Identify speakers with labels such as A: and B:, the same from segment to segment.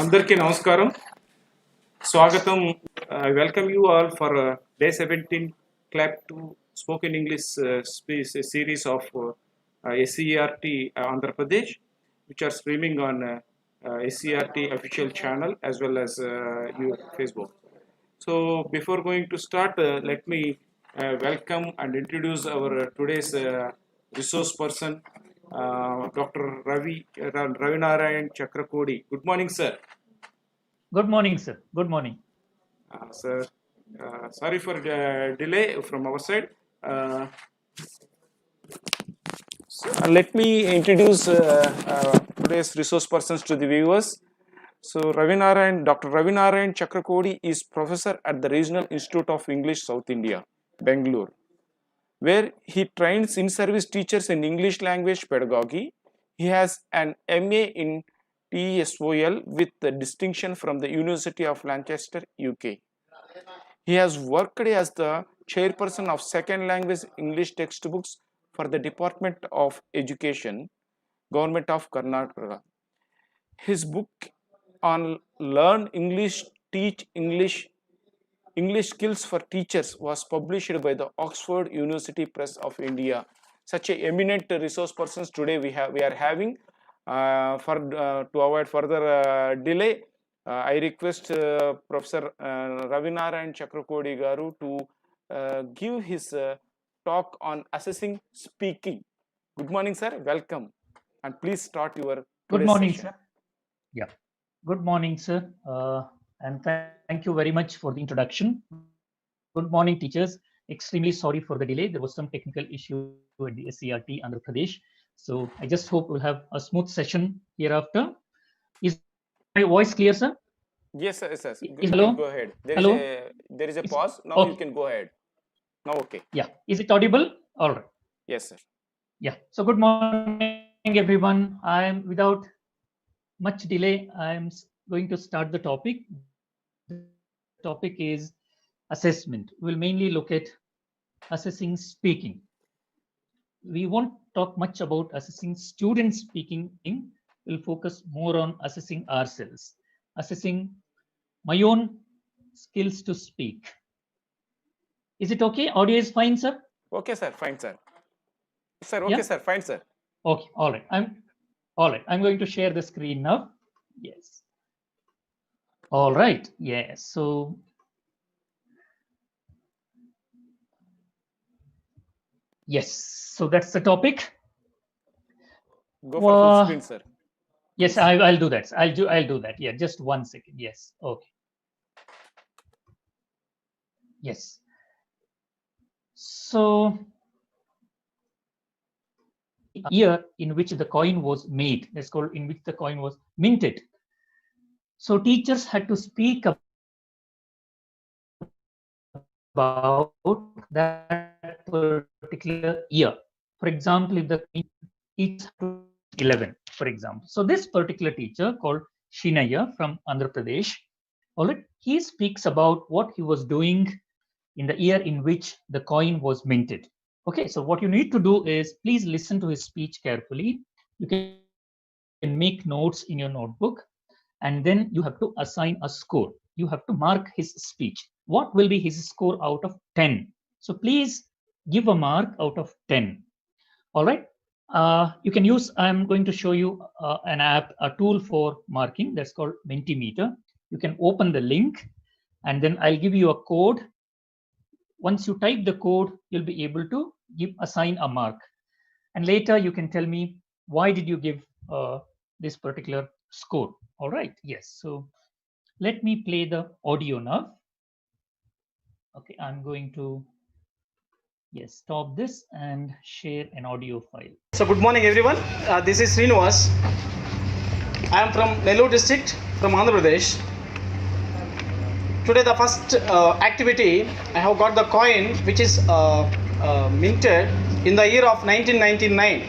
A: అందరికీ నమస్కారం స్వాగతం welcome you all for day 17 CLEP 2 spoken English series of SCERT Andhra Pradesh, which are streaming on SCERT official channel as well as your Facebook. So before going to start, let me welcome and introduce our today's resource person, Dr. Ravinarayan Chakrakodi. Good morning, sir.
B: Good morning, sir. Good morning.
A: Sir, sorry for the delay from our side. Let me introduce today's resource persons to the viewers. So, Dr. Ravinarayan Chakrakodi is professor at the Regional Institute of English, South India, Bangalore, where he trains in-service teachers in English language pedagogy. He has an MA in TESOL with the distinction from the University of Lancaster, UK. He has worked as the chairperson of second language English textbooks for the Department of Education, Government of Karnataka. His book on Learn English, Teach English Skills for Teachers was published by the Oxford University Press of India. Such a eminent resource persons today we are having. To avoid further delay, I request Professor Ravinarayan Chakrakodi Garu to give his talk on assessing speaking. Good morning, sir. Welcome, and please start your.
B: Good morning, session. Sir. Yeah. Good morning, sir. And thank you very much for the introduction. Good morning, teachers. Extremely sorry for the delay. There was some technical issue at the SCERT Andhra Pradesh. So I just hope we'll have a smooth session hereafter. Is my voice clear, sir?
A: Yes, sir. Yes, sir.
B: Hello?
A: Go ahead.
B: Hello?
A: There is a pause. Now okay. You can go ahead. Now, okay.
B: Yeah. Is it audible? All right.
A: Yes, sir.
B: Yeah. So good morning, everyone. I am without much delay. I am going to start the topic. The topic is assessment. We'll mainly look at assessing speaking. We won't talk much about assessing student speaking. We'll focus more on assessing ourselves, assessing my own skills to speak. Is it okay? Audio is fine, sir?
A: Okay, sir. Fine, sir. Sir, okay, yeah? Sir. Fine, sir.
B: Okay, all right. I'm going to share the screen now. Yes. All right. Yes. So yes. So that's the topic.
A: Go for full screen, sir.
B: Yes, I'll do that. I'll do that. Yeah, just 1 second. Yes. Okay. Yes. So year in which the coin was made, that's called in which the coin was minted. So teachers had to speak about that particular year. For example, if the teacher 11, for example. So this particular teacher called Shinaya from Andhra Pradesh, all right, he speaks about what he was doing in the year in which the coin was minted. Okay, so what you need to do is please listen to his speech carefully. You can make notes in your notebook, and then you have to assign a score. You have to mark his speech. What will be his score out of 10? So please give a mark out of 10. All right. You can use, I'm going to show you an app, a tool for marking that's called Mentimeter. You can open the link, and then I'll give you a code. Once you type the code, you'll be able to assign a mark. And later you can tell me, why did you give this particular score? All right. Yes. So let me play the audio now. Okay. I'm going to stop this and share an audio file.
C: So good morning, everyone. This is Srinivas. I am from Nellore district, from Andhra Pradesh. Today the first activity, I have got the coin which is minted in the year of 1999.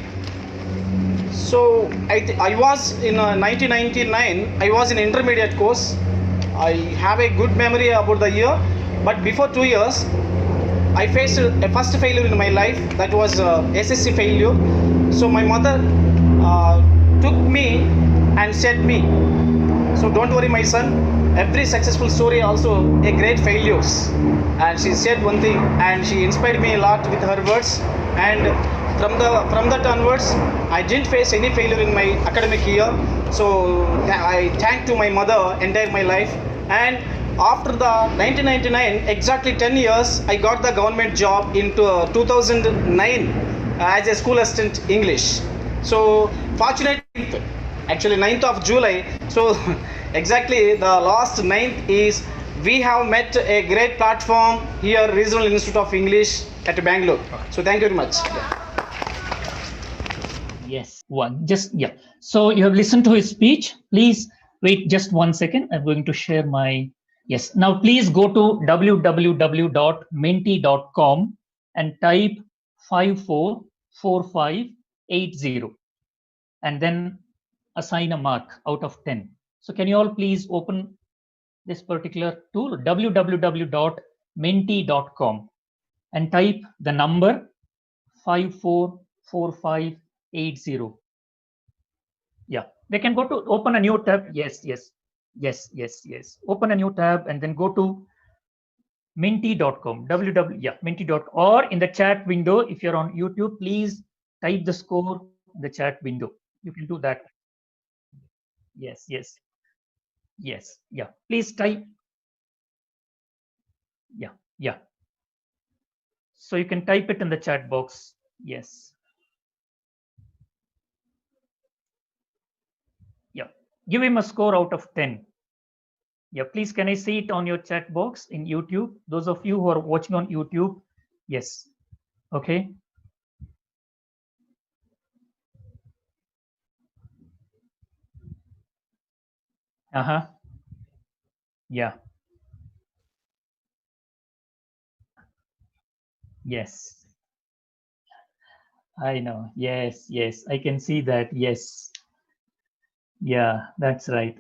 C: So I was in 1999, I was in intermediate course. I have a good memory about the year, but before 2 years, I faced a first failure in my life, that was SSC failure. So my mother took me and said me, So don't worry, my son. Every successful story also a great failures. And she said one thing, and she inspired me a lot with her words. And from that onwards, I didn't face any failure in my academic year. So I thank to my mother entire my life. And after the 1999, exactly 10 years, I got the government job in 2009 as a school assistant English. So fortunately, actually 9th of July. So exactly the last 9th is we have met a great platform here, Regional Institute of English at Bangalore. So thank you very much.
B: Yes, one just yeah. So you have listened to his speech. Please wait just 1 second. I'm going to share my yes. Now please go to www.menti.com and type 544580 and then assign a mark out of 10. So can you all please open this particular tool, www.menti.com, and type the number 544580. Yeah, they can go to open a new tab. Yes. Open a new tab and then go to menti.com, menti.com, or in the chat window. If you're on YouTube, please type the score in the chat window. You can do that. Yes. Yeah. Please type. Yeah. So you can type it in the chat box. Yes. Yeah. Give him a score out of 10. Yeah, please, can I see it on your chat box in YouTube? Those of you who are watching on YouTube, yes. Okay. Yeah. Yes. I know. Yes. I can see that. Yes. Yeah, that's right.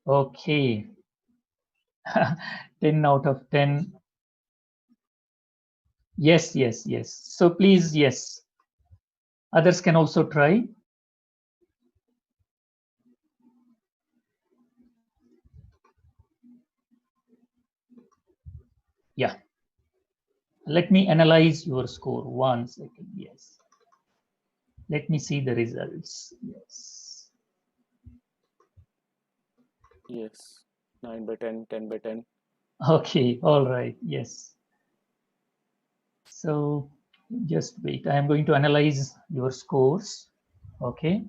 B: Okay. 10 out of 10. Yes. So please, yes. Others can also try. Yeah. Let me analyze your score. 1 second. Yes. Let me see the results.
A: Yes. 9 by 10, 10 by 10.
B: Okay. All right. Yes. So just wait. I am going to analyze your scores. Okay.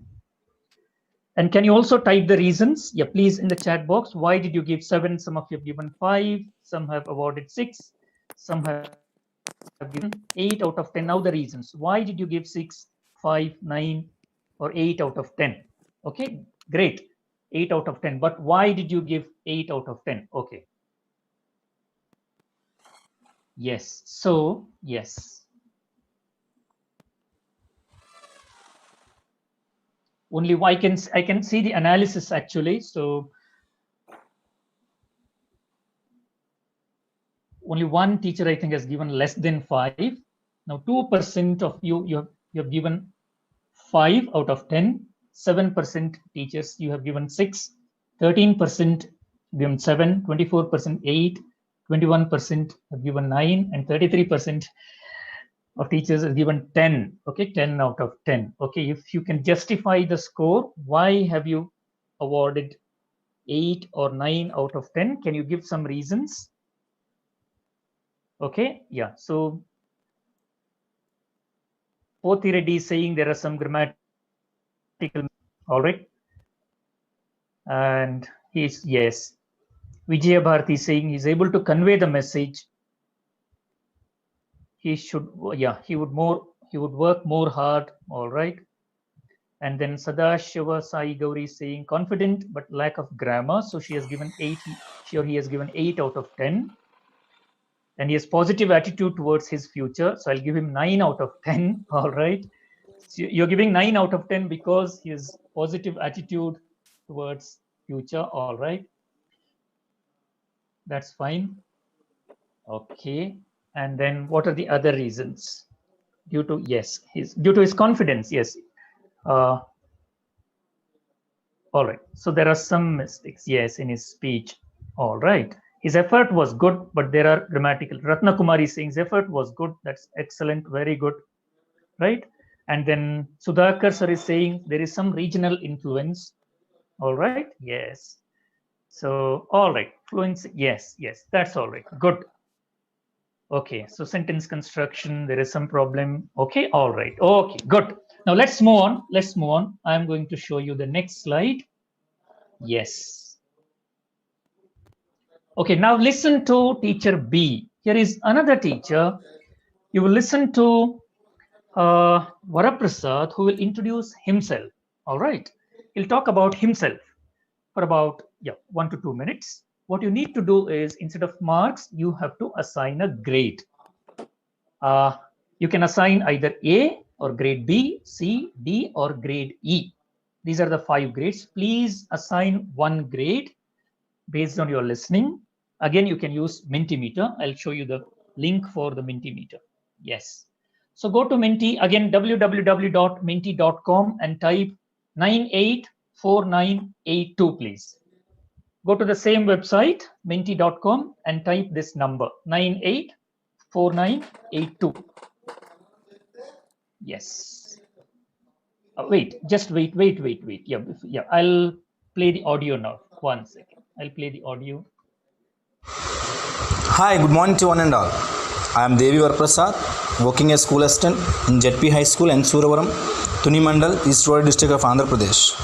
B: And can you also type the reasons? Yeah, please, in the chat box. Why did you give 7? Some of you have given 5. Some have awarded 6. Some have given 8 out of 10. Now the reasons. Why did you give 6, 5, 9, or 8 out of 10? Okay, great. 8 out of 10. But why did you give 8 out of 10? Okay. Yes. So, yes. Only I can see the analysis actually. So only one teacher I think has given less than 5. Now 2% of you have given 5 out of 10. 7% teachers you have given 6. 13% given 7. 24% 8. 21% have given 9, and 33% of teachers have given 10. Okay, 10 out of 10. Okay, if you can justify the score, why have you awarded 8 or 9 out of 10? Can you give some reasons? Okay, yeah. So Pothi Reddy is saying there are some grammatical, all right. And he's, yes. Vijaya Bharati is saying he's able to convey the message. He should, yeah, he would work more hard, all right. And then Sadashiva Sai Gauri is saying confident but lack of grammar. So she has given 8, he has given 8 out of 10. And he has positive attitude towards his future. So I'll give him 9 out of 10, all right. So you're giving 9 out of 10 because his positive attitude towards future, all right. That's fine. Okay. And then what are the other reasons? Due to, yes, due to his confidence, yes. All right. So there are some mistakes, yes, in his speech. All right. His effort was good, but there are grammatical. Ratna Kumari is saying his effort was good. That's excellent. Very good. Right. And then Sudhakar sir is saying there is some regional influence. All right. Yes. So, all right. Fluency. Yes. Yes. That's all right. Good. Okay. So sentence construction, there is some problem. Okay. All right. Okay. Good. Now let's move on. Let's move on. I'm going to show you the next slide. Yes. Okay, now listen to teacher B. Here is another teacher. You will listen to Varaprasad, who will introduce himself. All right. He'll talk about himself for about 1 to 2 minutes. What you need to do is, instead of marks, you have to assign a grade. You can assign either A or grade B, C, D, or grade E. These are the 5 grades. Please assign 1 grade based on your listening. Again, you can use Mentimeter. I'll show you the link for the Mentimeter. Yes. So go to Menti, again, www.menti.com and type 984982, please. Go to the same website, menti.com, and type this number, 984982. Yes. Wait, just wait. Yeah, I'll play the audio now. 1 second. I'll play the audio.
D: Hi, good morning to one and all. I am Devi Varaprasad, working as school assistant in ZP High School and Suravaram, Tuni Mandal, East Road district of Andhra Pradesh.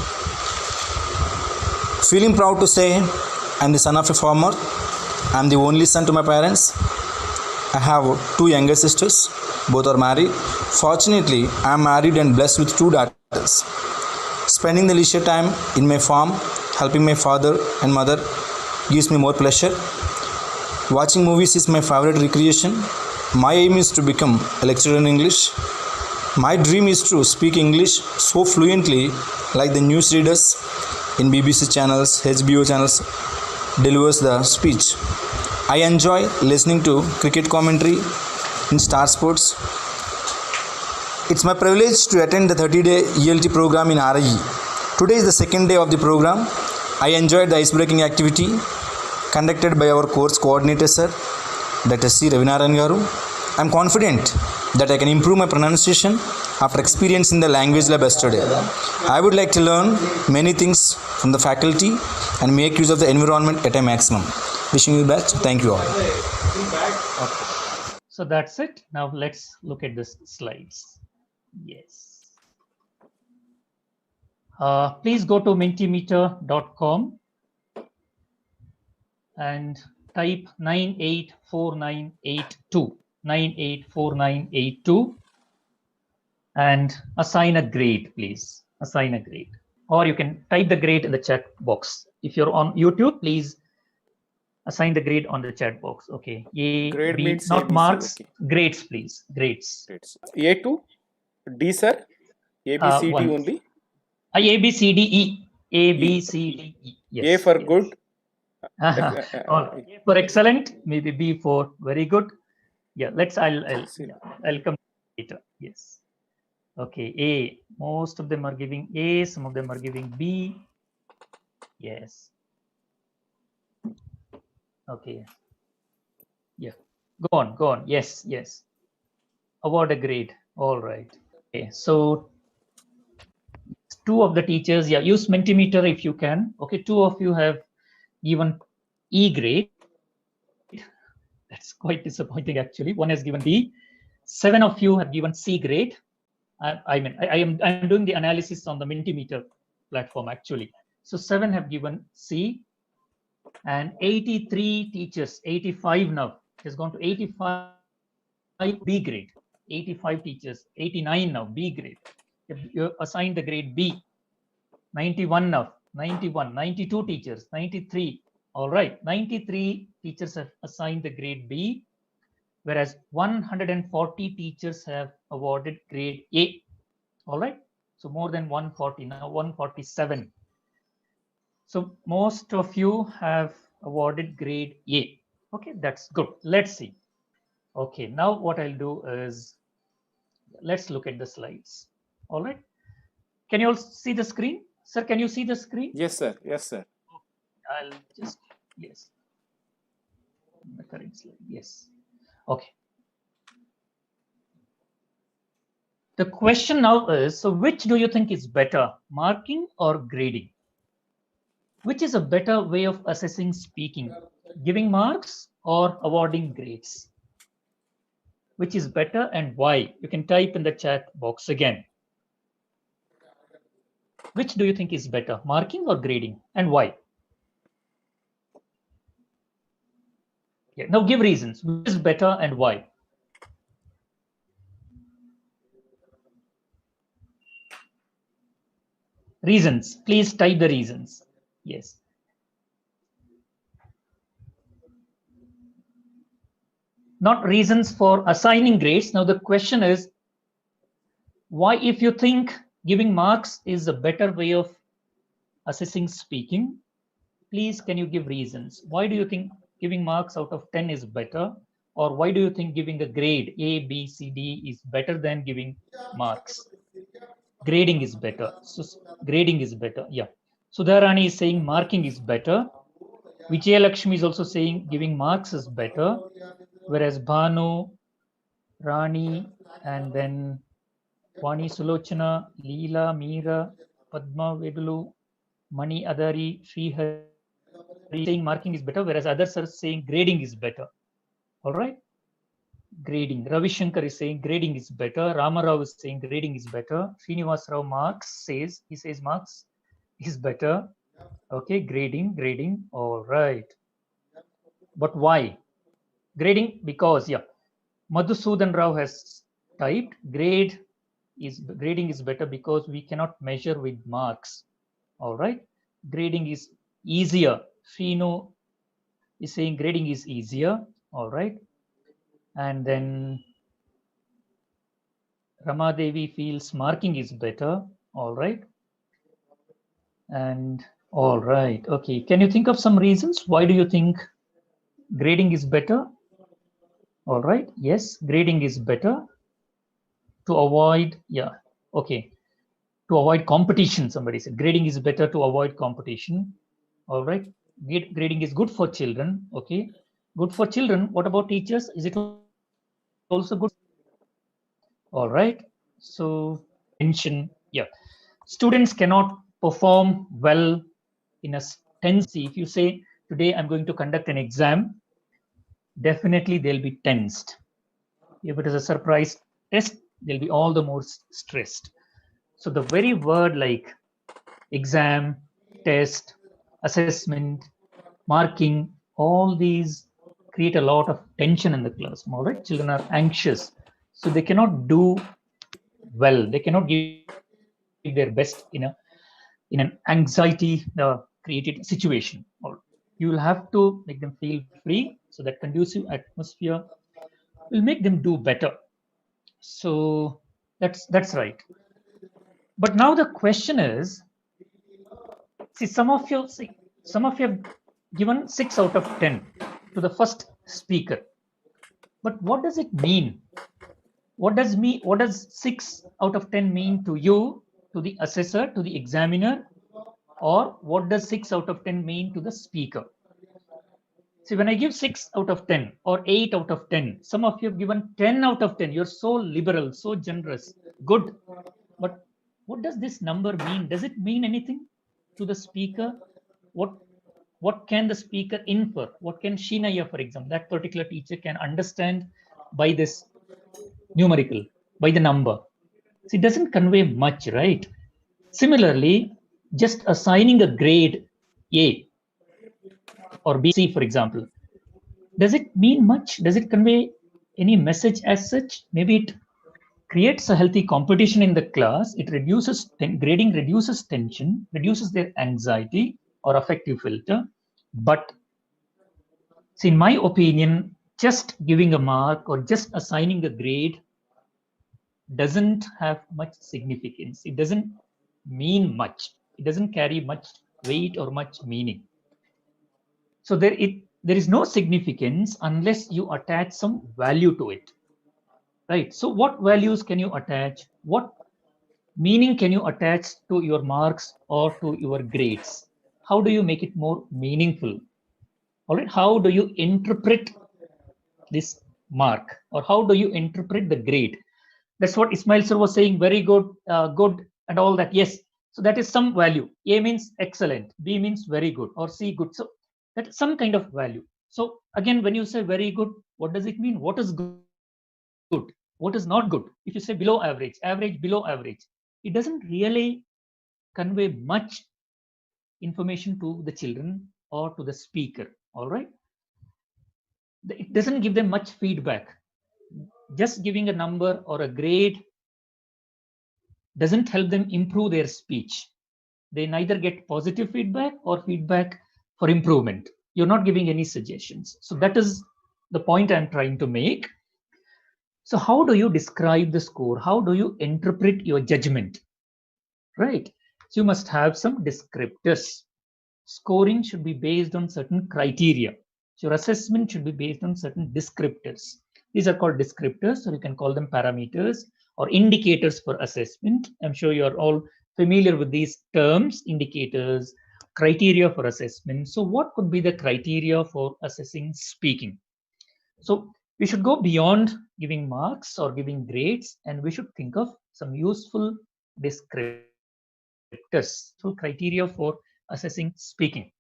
D: Feeling proud to say I am the son of a farmer. I am the only son to my parents. I have 2 younger sisters. Both are married. Fortunately, I am married and blessed with 2 daughters. Spending the leisure time in my farm, helping my father and mother gives me more pleasure. Watching movies is my favorite recreation. My aim is to become a lecturer in English. My dream is to speak English so fluently like the newsreaders in BBC channels, HBO channels delivers the speech. I enjoy listening to cricket commentary in Star Sports. It's my privilege to attend the 30-day ELT program in RIE. Today is the second day of the program. I enjoyed the ice-breaking activity conducted by our course coordinator sir, Dr. C. Ravinarayan Garu. I am confident that I can improve my pronunciation after experiencing the language lab yesterday. I would like to learn many things from the faculty and make use of the environment at a maximum. Wishing you the best. Thank you all.
B: Okay. So that's it. Now let's look at the slides. Yes. Please go to mentimeter.com and type 984982 and assign a grade, please. Assign a grade. Or you can type the grade in the chat box. If you're on YouTube, please assign the grade on the chat box. Okay. A,
A: Grade
B: B,
A: means
B: not
A: ABC,
B: marks,
A: okay.
B: grades, please. Grades.
A: A2, D sir, A, B, C, D
B: One.
A: only.
B: A, B, C, D, E. A, B, C, D, E. Yes.
A: A for
B: yes.
A: good.
B: A for excellent, maybe B for very good. Yeah, I'll come later. Yes. Okay, A. Most of them are giving A, some of them are giving B. Yes. Okay. Yeah. Go on. Yes. Award a grade. All right. Okay. So 2 of the teachers, use Mentimeter if you can. Okay, 2 of you have given E grade. That's quite disappointing, actually. 1 has given B. 7 of you have given C grade. I'm doing the analysis on the Mentimeter platform, actually. So 7 have given C, and 83 teachers, 85 now, it has gone to 85 B grade. 85 teachers, 89 now, B grade. If you assigned the grade B, 91 now, 91, 92 teachers, 93. All right, 93 teachers have assigned the grade B, whereas 140 teachers have awarded grade A. All right, so more than 140, now 147. So most of you have awarded grade A. Okay, that's good. Let's see. Okay, now what I'll do is, let's look at the slides. All right. Can you all see the screen? Sir, can you see the screen?
A: Yes, sir. Yes, sir.
B: I'll just, yes. The current slide, yes. Okay. The question now is, so which do you think is better, marking or grading? Which is a better way of assessing speaking, giving marks or awarding grades? Which is better and why? You can type in the chat box again. Which do you think is better, marking or grading, and why? Yeah, now give reasons. Which is better and why? Reasons. Please type the reasons. Yes. Not reasons for assigning grades. Now the question is, why, if you think giving marks is a better way of assessing speaking, please can you give reasons? Why do you think giving marks out of 10 is better? Or why do you think giving a grade A, B, C, D is better than giving marks? Grading is better. So grading is better. Yeah. Sudharani is saying marking is better. Vijay Lakshmi is also saying giving marks is better. Whereas Bhanu, Rani, and then Vani Sulochana, Leela, Meera, Padma Vedulu, Mani Adari, Srihari saying marking is better, whereas others are saying grading is better. All right. Grading. Ravi Shankar is saying grading is better. Ramarao is saying grading is better. Srinivas Rao Marks says, he says marks is better. Okay, grading. All right. But why? Grading, because, yeah, Madhusudan Rao has typed grading is better because we cannot measure with marks. All right. Grading is easier. Srinu is saying grading is easier. All right. And then Rama Devi feels marking is better. All right. And all right. Okay. Can you think of some reasons? Why do you think grading is better? All right. Yes, grading is better to avoid. Yeah. Okay. To avoid competition, somebody said grading is better to avoid competition. All right. Grading is good for children. Okay. Good for children. What about teachers? Is it also good? All right. So tension. Yeah. Students cannot perform well in a tense. If you say today I'm going to conduct an exam, definitely they'll be tensed. If it is a surprise test, they'll be all the more stressed. So the very word like exam, test, assessment, marking, all these create a lot of tension in the classroom. All right, children are anxious, so they cannot do well. They cannot give their best in an anxiety created situation. Or you will have to make them feel free, so that conducive atmosphere will make them do better. So that's right. But now the question is, see, some of you have given 6 out of 10 to the first speaker. But what does it mean? What does 6 out of 10 mean to you, to the assessor, to the examiner, or what does 6 out of 10 mean to the speaker? See, when I give 6 out of 10 or 8 out of 10, some of you have given 10 out of 10. You're so liberal, so generous. Good. But what does this number mean? Does it mean anything to the speaker? What can the speaker infer? What can Shinaya, for example, that particular teacher can understand by this numerical, by the number? See, it doesn't convey much, right? Similarly, just assigning a grade A or B, C, for example, does it mean much? Does it convey any message as such? Maybe it creates a healthy competition in the class. It reduces grading, reduces tension, reduces their anxiety or affective filter. But see, in my opinion, just giving a mark or just assigning a grade doesn't have much significance. It doesn't mean much. It doesn't carry much weight or much meaning. So there is no significance unless you attach some value to it, right? So what values can you attach? What meaning can you attach to your marks or to your grades? How do you make it more meaningful? All right, how do you interpret this mark, or how do you interpret the grade? That's what Ismail sir was saying. Very good, good, and all that. Yes. So that is some value. A means excellent, B means very good, or C good. So that's some kind of value. So again, when you say very good, what does it mean? What is good? What is not good? If you say below average, average, below average, it doesn't really convey much information to the children or to the speaker. All right. It doesn't give them much feedback. Just giving a number or a grade doesn't help them improve their speech. They neither get positive feedback or feedback for improvement. You're not giving any suggestions. So that is the point I'm trying to make. So how do you describe the score? How do you interpret your judgment? Right. So you must have some descriptors. Scoring should be based on certain criteria. So your assessment should be based on certain descriptors. These are called descriptors, or you can call them parameters or indicators for assessment. I'm sure you're all familiar with these terms: indicators, criteria for assessment. So what could be the criteria for assessing speaking? So we should go beyond giving marks or giving grades, and we should think of some useful descriptors, so criteria for assessing speaking.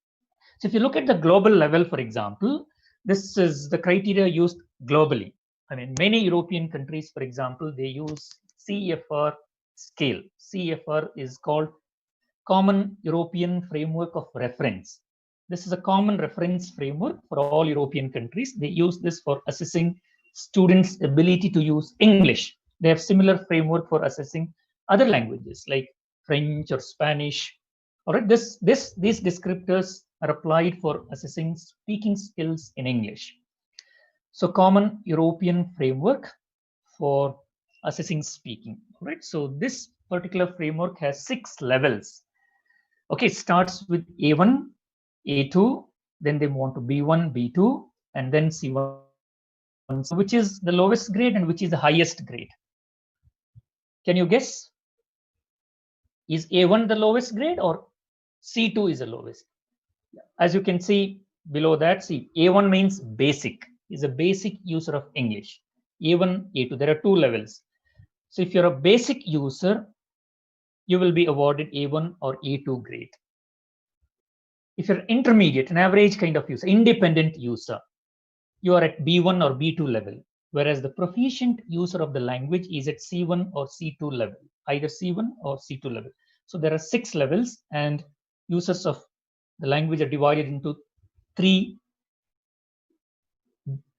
B: So if you look at the global level, for example, this is the criteria used globally. I mean, many European countries, for example, they use CFR scale. CFR is called Common European Framework of Reference. This is a common reference framework for all European countries. They use this for assessing students' ability to use English. They have similar framework for assessing other languages like French or Spanish. All right, these descriptors are applied for assessing speaking skills in English. So Common European Framework for assessing speaking. All right, so this particular framework has 6 levels. Okay, it starts with A1, A2, then they move on to B1, B2, and then C1, which is the lowest grade and which is the highest grade. Can you guess? Is A1 the lowest grade or C2 is the lowest? As you can see below that, see, A1 means basic, is a basic user of English. A1, A2, there are 2 levels. So if you're a basic user, you will be awarded A1 or A2 grade. If you're intermediate, an average kind of user, independent user, you are at B1 or B2 level, whereas the proficient user of the language is at C1 or C2 level, either C1 or C2 level. So there are 6 levels, and users of the language are divided into 3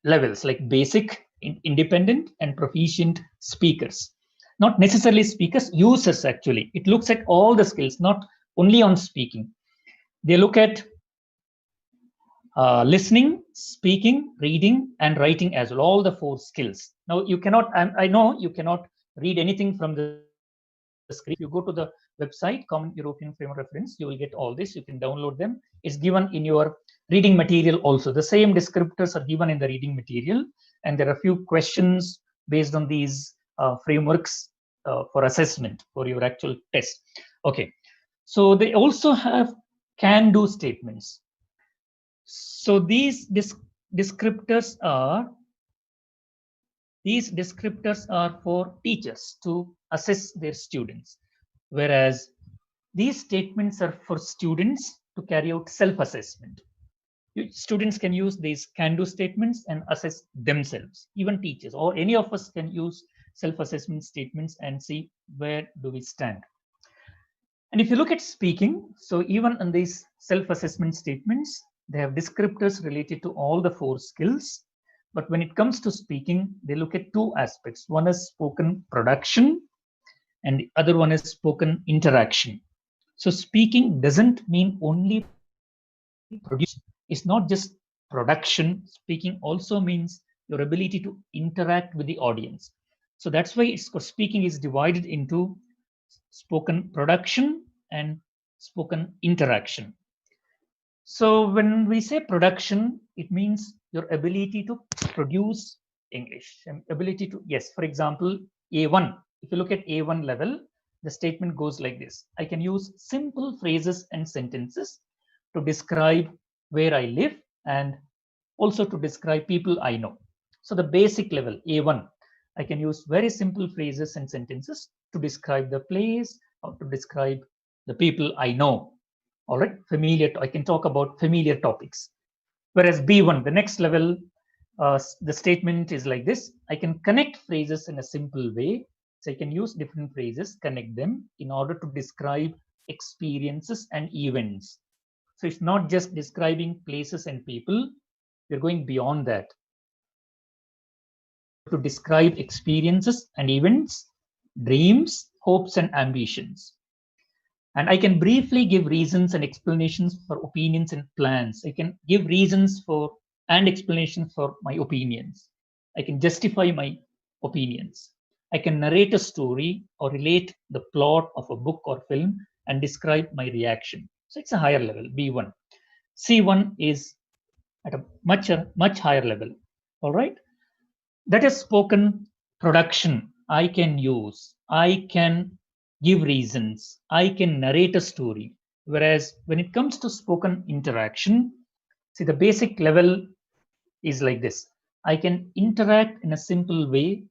B: levels, like basic, independent, and proficient speakers. Not necessarily speakers, users actually. It looks at all the skills, not only on speaking. They look at listening, speaking, reading, and writing as well, all the 4 skills. Now, you cannot, I know you cannot read anything from the screen. If you go to the website, Common European Framework Reference, you will get all this. You can download them. It's given in your reading material also. The same descriptors are given in the reading material, and there are a few questions based on these frameworks for assessment for your actual test. Okay, so they also have can-do statements. So these descriptors are for teachers to assess their students, whereas these statements are for students to carry out self-assessment. Students can use these can-do statements and assess themselves. Even teachers or any of us can use self-assessment statements and see where do we stand. And if you look at speaking, so even in these self-assessment statements, they have descriptors related to all the 4 skills. But when it comes to speaking, they look at 2 aspects. One is spoken production, and the other one is spoken interaction. So speaking doesn't mean only produce. It's not just production. Speaking also means your ability to interact with the audience. So that's why speaking is divided into spoken production and spoken interaction. So when we say production, it means your ability to produce English, ability to, yes, for example, A1. If you look at A1 level, the statement goes like this. I can use simple phrases and sentences to describe where I live and also to describe people I know. So the basic level, A1, I can use very simple phrases and sentences to describe the place or to describe the people I know. All right, familiar. I can talk about familiar topics. Whereas B1, the next level, the statement is like this. I can connect phrases in a simple way. So I can use different phrases, connect them in order to describe experiences and events. So it's not just describing places and people. We're going beyond that to describe experiences and events, dreams, hopes, and ambitions. And I can briefly give reasons and explanations for opinions and plans. I can give reasons for and explanations for my opinions. I can justify my opinions. I can narrate a story or relate the plot of a book or film and describe my reaction. So it's a higher level, B1. C1 is at a much higher level. All right. That is spoken production. I can use. I can give reasons. I can narrate a story. Whereas when it comes to spoken interaction, see, the basic level is like this. I can interact in a simple way,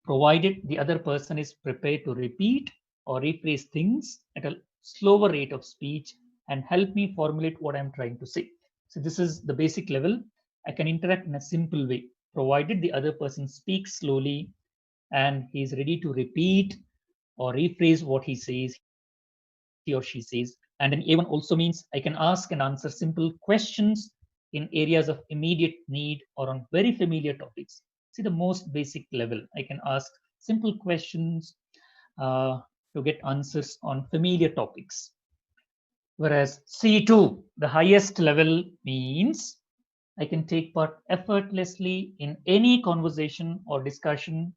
B: provided the other person is prepared to repeat or rephrase things at a slower rate of speech and help me formulate what I'm trying to say. So this is the basic level. I can interact in a simple way, provided the other person speaks slowly and he's ready to repeat or rephrase what he says, he or she says. And then A1 also means I can ask and answer simple questions in areas of immediate need or on very familiar topics. See, the most basic level, I can ask simple questions to get answers on familiar topics. Whereas C2, the highest level, means I can take part effortlessly in any conversation or discussion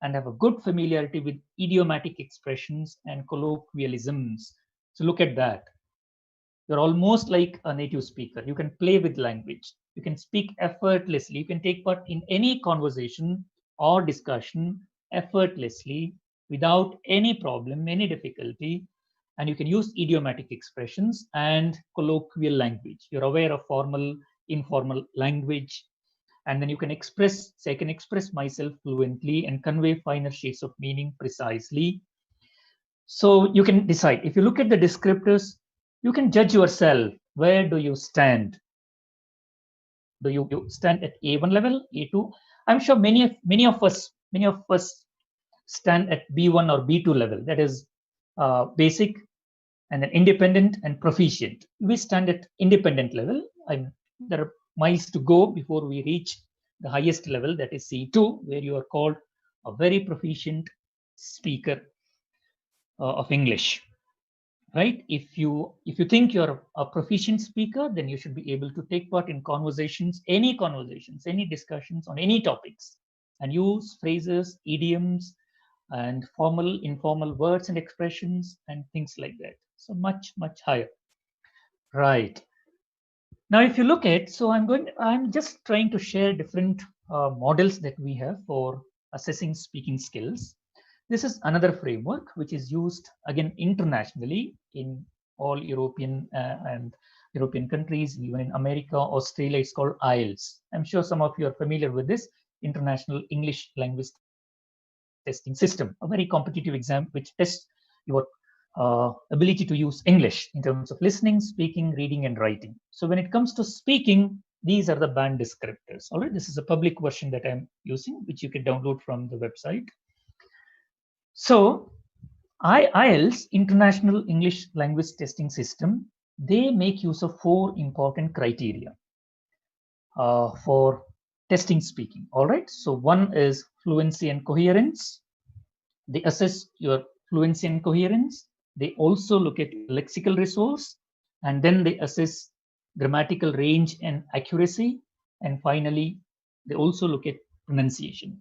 B: and have a good familiarity with idiomatic expressions and colloquialisms. So look at that. You're almost like a native speaker. You can play with language. You can speak effortlessly. You can take part in any conversation or discussion effortlessly without any problem, any difficulty. And you can use idiomatic expressions and colloquial language. You're aware of formal, informal language. And then you can express, say, I can express myself fluently and convey finer shades of meaning precisely. So you can decide. If you look at the descriptors, you can judge yourself. Where do you stand? Do you stand at A1 level, A2? I'm sure many of us stand at B1 or B2 level. That is basic, and then independent and proficient. We stand at independent level. There are miles to go before we reach the highest level, that is C2, where you are called a very proficient speaker of English. Right? If you think you're a proficient speaker, then you should be able to take part in conversations, any discussions on any topics, and use phrases, idioms, and formal, informal words and expressions and things like that. So much higher. Right. Now, if you look at, so I'm just trying to share different models that we have for assessing speaking skills. This is another framework which is used again internationally in all European and European countries, even in America, Australia. It's called IELTS. I'm sure some of you are familiar with this International English Language Testing System, a very competitive exam which tests your ability to use English in terms of listening, speaking, reading, and writing. So when it comes to speaking, these are the band descriptors. All right, this is a public version that I'm using, which you can download from the website. So IELTS, International English Language Testing System, they make use of 4 important criteria for testing speaking. All right, so one is fluency and coherence. They assess your fluency and coherence. They also look at lexical resource, and then they assess grammatical range and accuracy. And finally, they also look at pronunciation.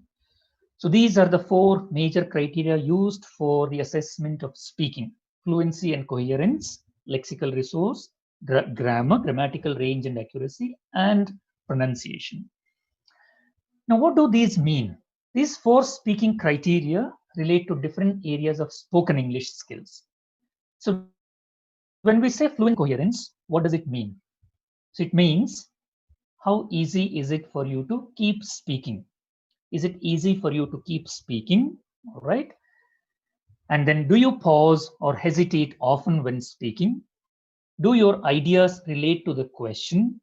B: So these are the 4 major criteria used for the assessment of speaking: fluency and coherence, lexical resource, grammar, grammatical range and accuracy, and pronunciation. Now, what do these mean? These 4 speaking criteria relate to different areas of spoken English skills. So when we say fluent coherence, what does it mean? So it means how easy is it for you to keep speaking? Is it easy for you to keep speaking? All right. And then do you pause or hesitate often when speaking? Do your ideas relate to the question?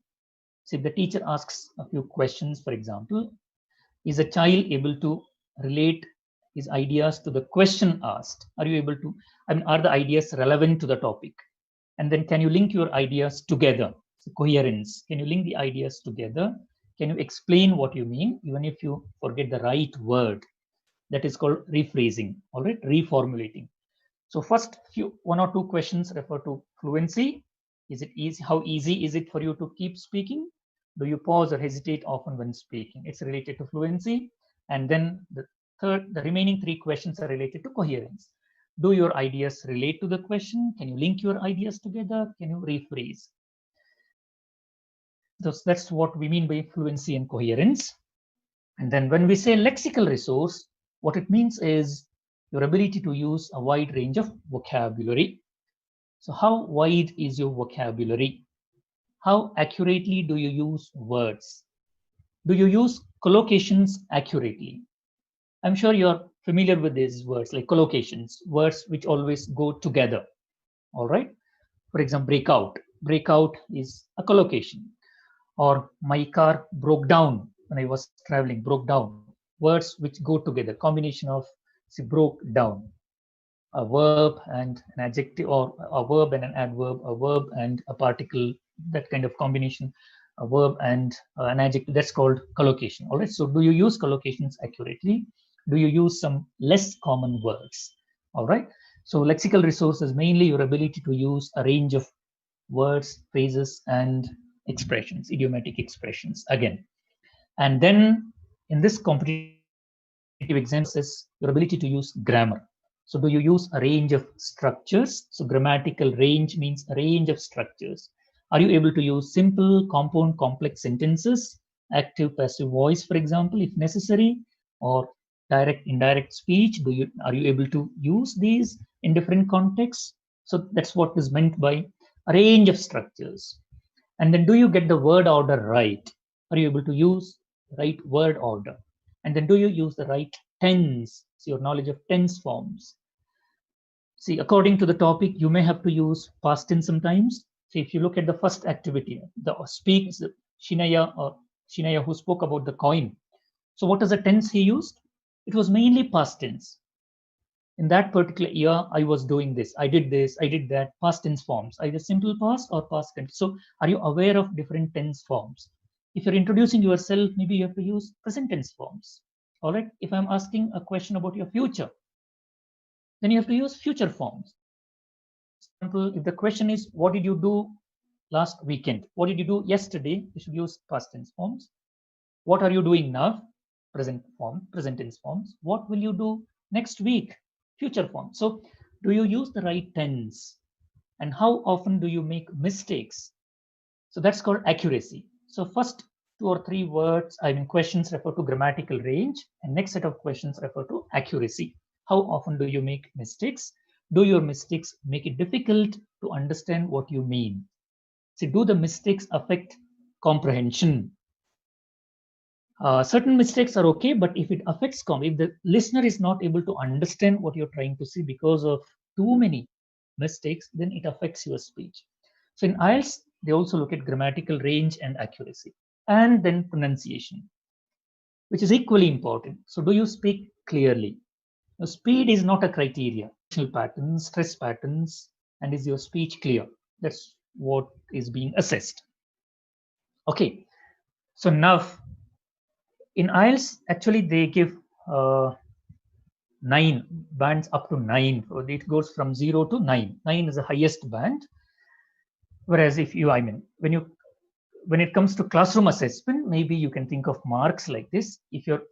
B: So if the teacher asks a few questions, for example, is a child able to relate his ideas to the question asked? Are you able to, are the ideas relevant to the topic? And then can you link your ideas together? So coherence. Can you link the ideas together? Can you explain what you mean, even if you forget the right word? That is called rephrasing, all right, reformulating. So first one or two questions refer to fluency. Is it easy? How easy is it for you to keep speaking? Do you pause or hesitate often when speaking? It's related to fluency. And then the remaining three questions are related to coherence. Do your ideas relate to the question? Can you link your ideas together? Can you rephrase? That's what we mean by fluency and coherence. And then when we say lexical resource, what it means is your ability to use a wide range of vocabulary. So how wide is your vocabulary? How accurately do you use words? Do you use collocations accurately? I'm sure you're familiar with these words like collocations, words which always go together. All right. For example, breakout. Breakout is a collocation. Or my car broke down when I was traveling, broke down. Words which go together, combination of broke down, a verb and an adjective, or a verb and an adverb, a verb and a particle, that kind of combination, a verb and an adjective, that's called collocation. All right. So do you use collocations accurately? Do you use some less common words? All right. So lexical resources, mainly your ability to use a range of words, phrases, and expressions, idiomatic expressions again. And then in this competitive exam is your ability to use grammar. So do you use a range of structures? So grammatical range means a range of structures. Are you able to use simple, compound, complex sentences, active, passive voice, for example, if necessary, or direct, indirect speech? Are you able to use these in different contexts? So that's what is meant by a range of structures. And then do you get the word order right? Are you able to use right word order? And then do you use the right tense? So your knowledge of tense forms. See, according to the topic, you may have to use past tense sometimes. So if you look at the first activity, the Shinaya who spoke about the coin. So what is the tense he used? It was mainly past tense. In that particular year, I was doing this, I did that, past tense forms, either simple past or past tense. So are you aware of different tense forms? If you're introducing yourself, maybe you have to use present tense forms. All right. If I'm asking a question about your future, then you have to use future forms. For example, if the question is, what did you do last weekend? What did you do yesterday? You should use past tense forms. What are you doing now? Present tense forms. What will you do next week? Future form. So do you use the right tense? And how often do you make mistakes? So that's called accuracy. So first 2 or 3 words, questions refer to grammatical range, and next set of questions refer to accuracy. How often do you make mistakes? Do your mistakes make it difficult to understand what you mean? See, do the mistakes affect comprehension? Certain mistakes are okay, but if it affects if the listener is not able to understand what you're trying to say because of too many mistakes, then it affects your speech. So in IELTS, they also look at grammatical range and accuracy, and then pronunciation, which is equally important. So do you speak clearly? Now, speed is not a criteria. Patterns, stress patterns, and is your speech clear? That's what is being assessed. Okay, so now in IELTS, actually they give 9 bands up to 9. So it goes from 0 to 9. 9 is the highest band. Whereas if you, when it comes to classroom assessment, maybe you can think of marks like this. If you're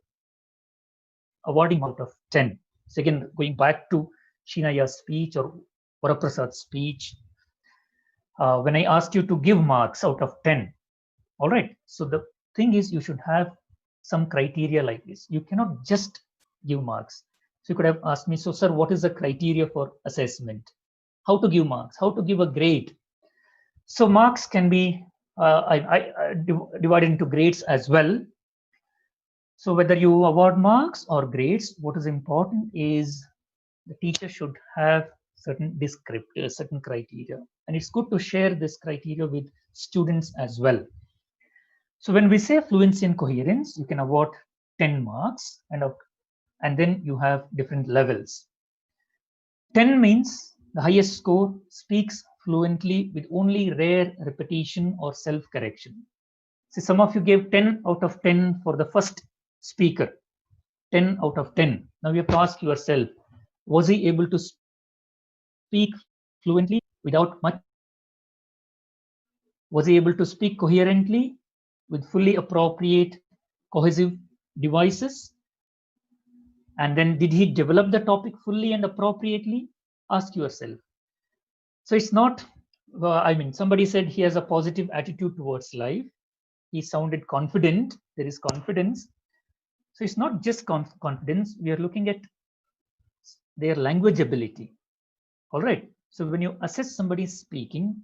B: awarding out of 10. So again, going back to Shinaya's speech or Varaprasad's speech, when I asked you to give marks out of 10, all right. So the thing is, you should have some criteria like this. You cannot just give marks. So you could have asked me, so sir, what is the criteria for assessment? How to give marks? How to give a grade? So marks can be divided into grades as well. So whether you award marks or grades, what is important is the teacher should have certain descriptors, certain criteria. And it's good to share this criteria with students as well. So when we say fluency and coherence, you can award 10 marks and then you have different levels. 10 means the highest score, speaks fluently with only rare repetition or self-correction. See, some of you gave 10 out of 10 for the first speaker, 10 out of 10. Now you have to ask yourself, was he able to speak fluently without much? Was he able to speak coherently with fully appropriate cohesive devices? And then did he develop the topic fully and appropriately? Ask yourself. So it's not, somebody said he has a positive attitude towards life. He sounded confident. There is confidence. So it's not just confidence. We are looking at their language ability. All right. So when you assess somebody's speaking,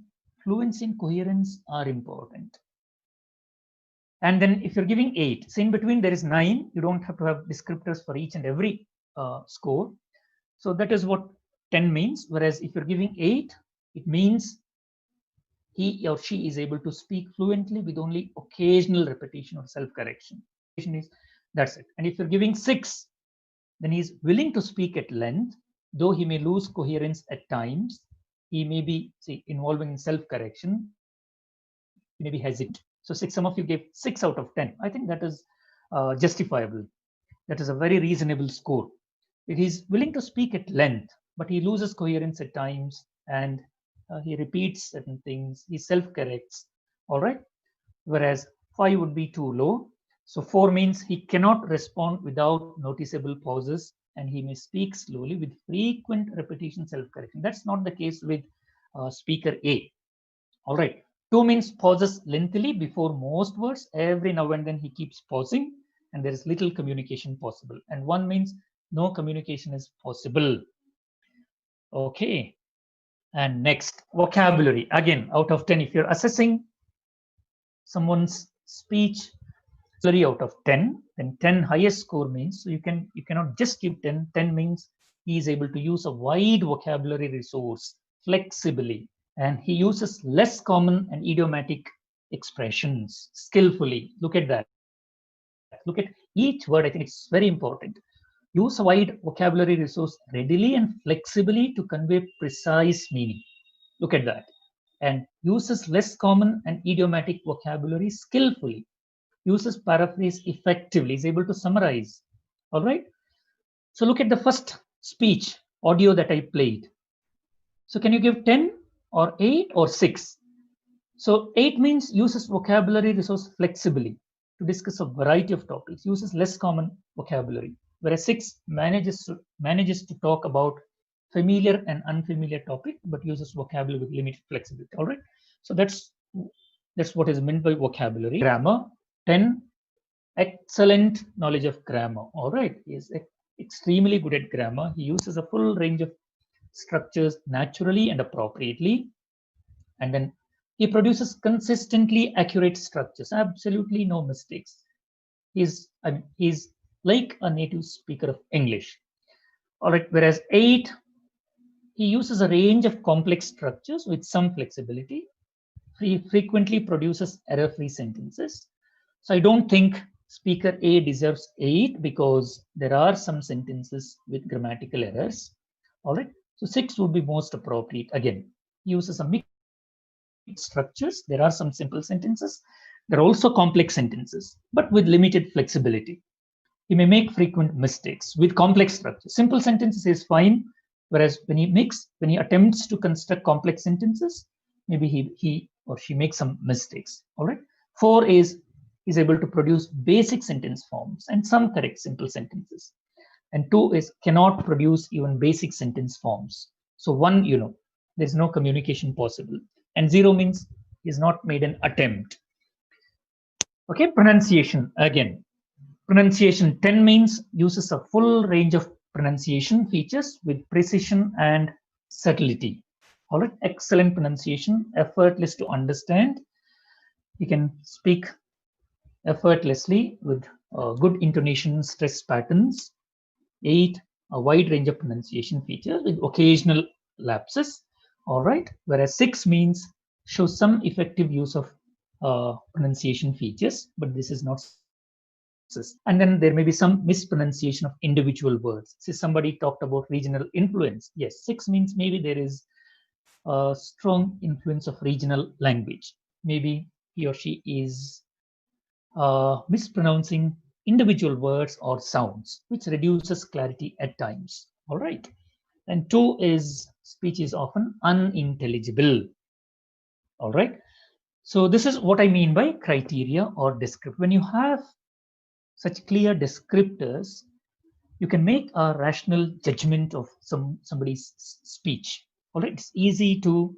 B: fluency and coherence are important. And then if you're giving 8, so in between there is 9, you don't have to have descriptors for each and every score. So that is what 10 means. Whereas if you're giving 8, it means he or she is able to speak fluently with only occasional repetition or self-correction. That's it. And if you're giving 6, then he's willing to speak at length, though he may lose coherence at times. He may be, involving in self-correction. He may be hesitant. So some of you gave 6 out of 10. I think that is justifiable. That is a very reasonable score. He's willing to speak at length, but he loses coherence at times, and he repeats certain things. He self-corrects. All right. Whereas 5 would be too low. So 4 means he cannot respond without noticeable pauses, and he may speak slowly with frequent repetition, self-correction. That's not the case with speaker A. All right. 2 means pauses lengthily before most words. Every now and then he keeps pausing, and there is little communication possible. And 1 means no communication is possible. Okay. And next, vocabulary. Again, out of 10, if you're assessing someone's speech, 3 out of 10, then 10 highest score means, so you cannot just give 10. 10 means he is able to use a wide vocabulary resource flexibly, and he uses less common and idiomatic expressions skillfully. Look at that. Look at each word. I think it's very important. Use a wide vocabulary resource readily and flexibly to convey precise meaning. Look at that. And uses less common and idiomatic vocabulary skillfully. Uses paraphrase effectively. Is able to summarize. All right. So look at the first speech audio that I played. So can you give 10 or 8 or 6? So 8 means uses vocabulary resource flexibly to discuss a variety of topics. Uses less common vocabulary. Whereas 6 manages to talk about familiar and unfamiliar topic, but uses vocabulary with limited flexibility. All right. So that's what is meant by vocabulary. Grammar. 10, excellent knowledge of grammar. All right. He is extremely good at grammar. He uses a full range of structures naturally and appropriately. And then he produces consistently accurate structures. Absolutely no mistakes. He's like a native speaker of English. All right. Whereas 8, he uses a range of complex structures with some flexibility. He frequently produces error-free sentences. So I don't think speaker A deserves 8 because there are some sentences with grammatical errors. All right. So 6 would be most appropriate. Again, he uses a mixed structures. There are some simple sentences. There are also complex sentences, but with limited flexibility. He may make frequent mistakes with complex structures. Simple sentences is fine. Whereas when he attempts to construct complex sentences, maybe he or she makes some mistakes. All right. 4 is able to produce basic sentence forms and some correct simple sentences. And 2 is cannot produce even basic sentence forms. So 1, there's no communication possible. And 0 means he's not made an attempt. Okay, pronunciation again. Pronunciation 10 means uses a full range of pronunciation features with precision and subtlety. All right, excellent pronunciation, effortless to understand. You can speak effortlessly with good intonation, stress patterns. 8, a wide range of pronunciation features with occasional lapses. All right, whereas 6 means shows some effective use of pronunciation features, but this is not. And then there may be some mispronunciation of individual words. See, somebody talked about regional influence. Yes, 6 means maybe there is a strong influence of regional language. Maybe he or she is mispronouncing individual words or sounds, which reduces clarity at times. All right. And 2 is speech is often unintelligible. All right. So this is what I mean by criteria or descriptor. When you have such clear descriptors, you can make a rational judgment of somebody's speech. All right. It's easy to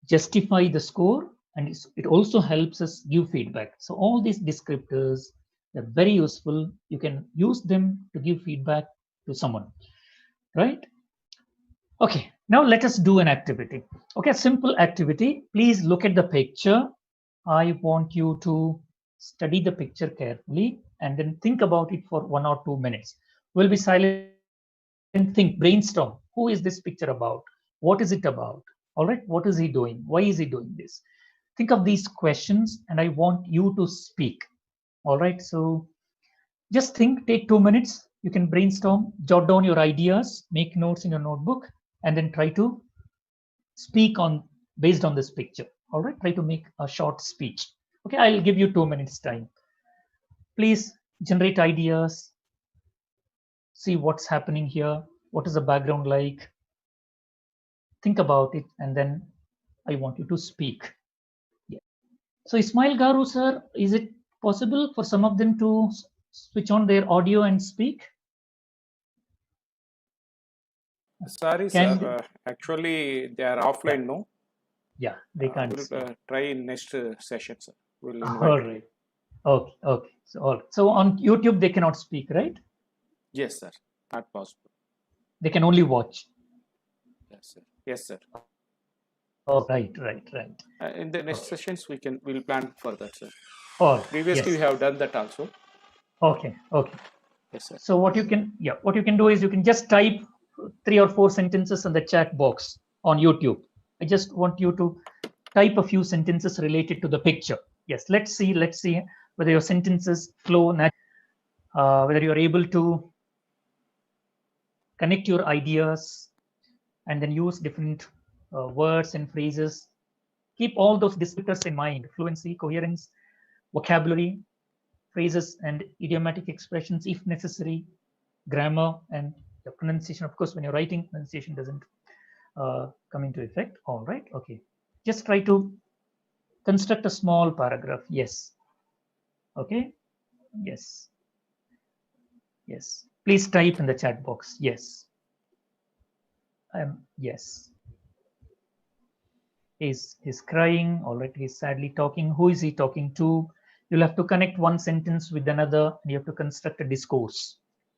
B: justify the score, and it also helps us give feedback. So all these descriptors are very useful. You can use them to give feedback to someone, right? Okay, now let us do an activity. Okay, a simple activity. Please look at the picture. I want you to study the picture carefully and then think about it for 1 or 2 minutes. We'll be silent and think, brainstorm. Who is this picture about? What is it about? All right, what is he doing? Why is he doing this? Think of these questions and I want you to speak. All right, so just think, take 2 minutes. You can brainstorm, jot down your ideas, make notes in your notebook, and then try to speak on based on this picture. All right, try to make a short speech. Okay, I'll give you 2 minutes time. Please generate ideas, see what's happening here, what is the background like, think about it, and then I want you to speak. Yeah. So Ismail Garu sir, is it possible for some of them to switch on their audio and speak?
A: Sorry, sir. Actually, they are offline, no?
B: Yeah, they can't.
A: We'll try in next session, sir. We'll invite.
B: All right. Okay. Okay. So on YouTube they cannot speak, right?
A: Yes, sir. Not possible.
B: They can only watch.
A: Yes, sir. Yes, sir.
B: Oh, right.
A: In the next sessions, we'll plan for that, sir.
B: Oh,
A: Previously,
B: yes.
A: we have done that also.
B: Okay.
A: Yes, sir.
B: So what you can do is you can just type 3 or 4 sentences in the chat box on YouTube. I just want you to type a few sentences related to the picture. Yes, let's see whether your sentences flow naturally, whether you're able to connect your ideas and then use different words and phrases. Keep all those descriptors in mind: fluency, coherence, vocabulary, phrases and idiomatic expressions if necessary, grammar, and the pronunciation. Of course, when you're writing, pronunciation doesn't come into effect. All right. Okay. Just try to construct a small paragraph. Yes. Okay. Yes. Please type in the chat box. Yes. Yes. He's crying. All right. He's sadly talking. Who is he talking to? You'll have to connect one sentence with another, and you have to construct a discourse.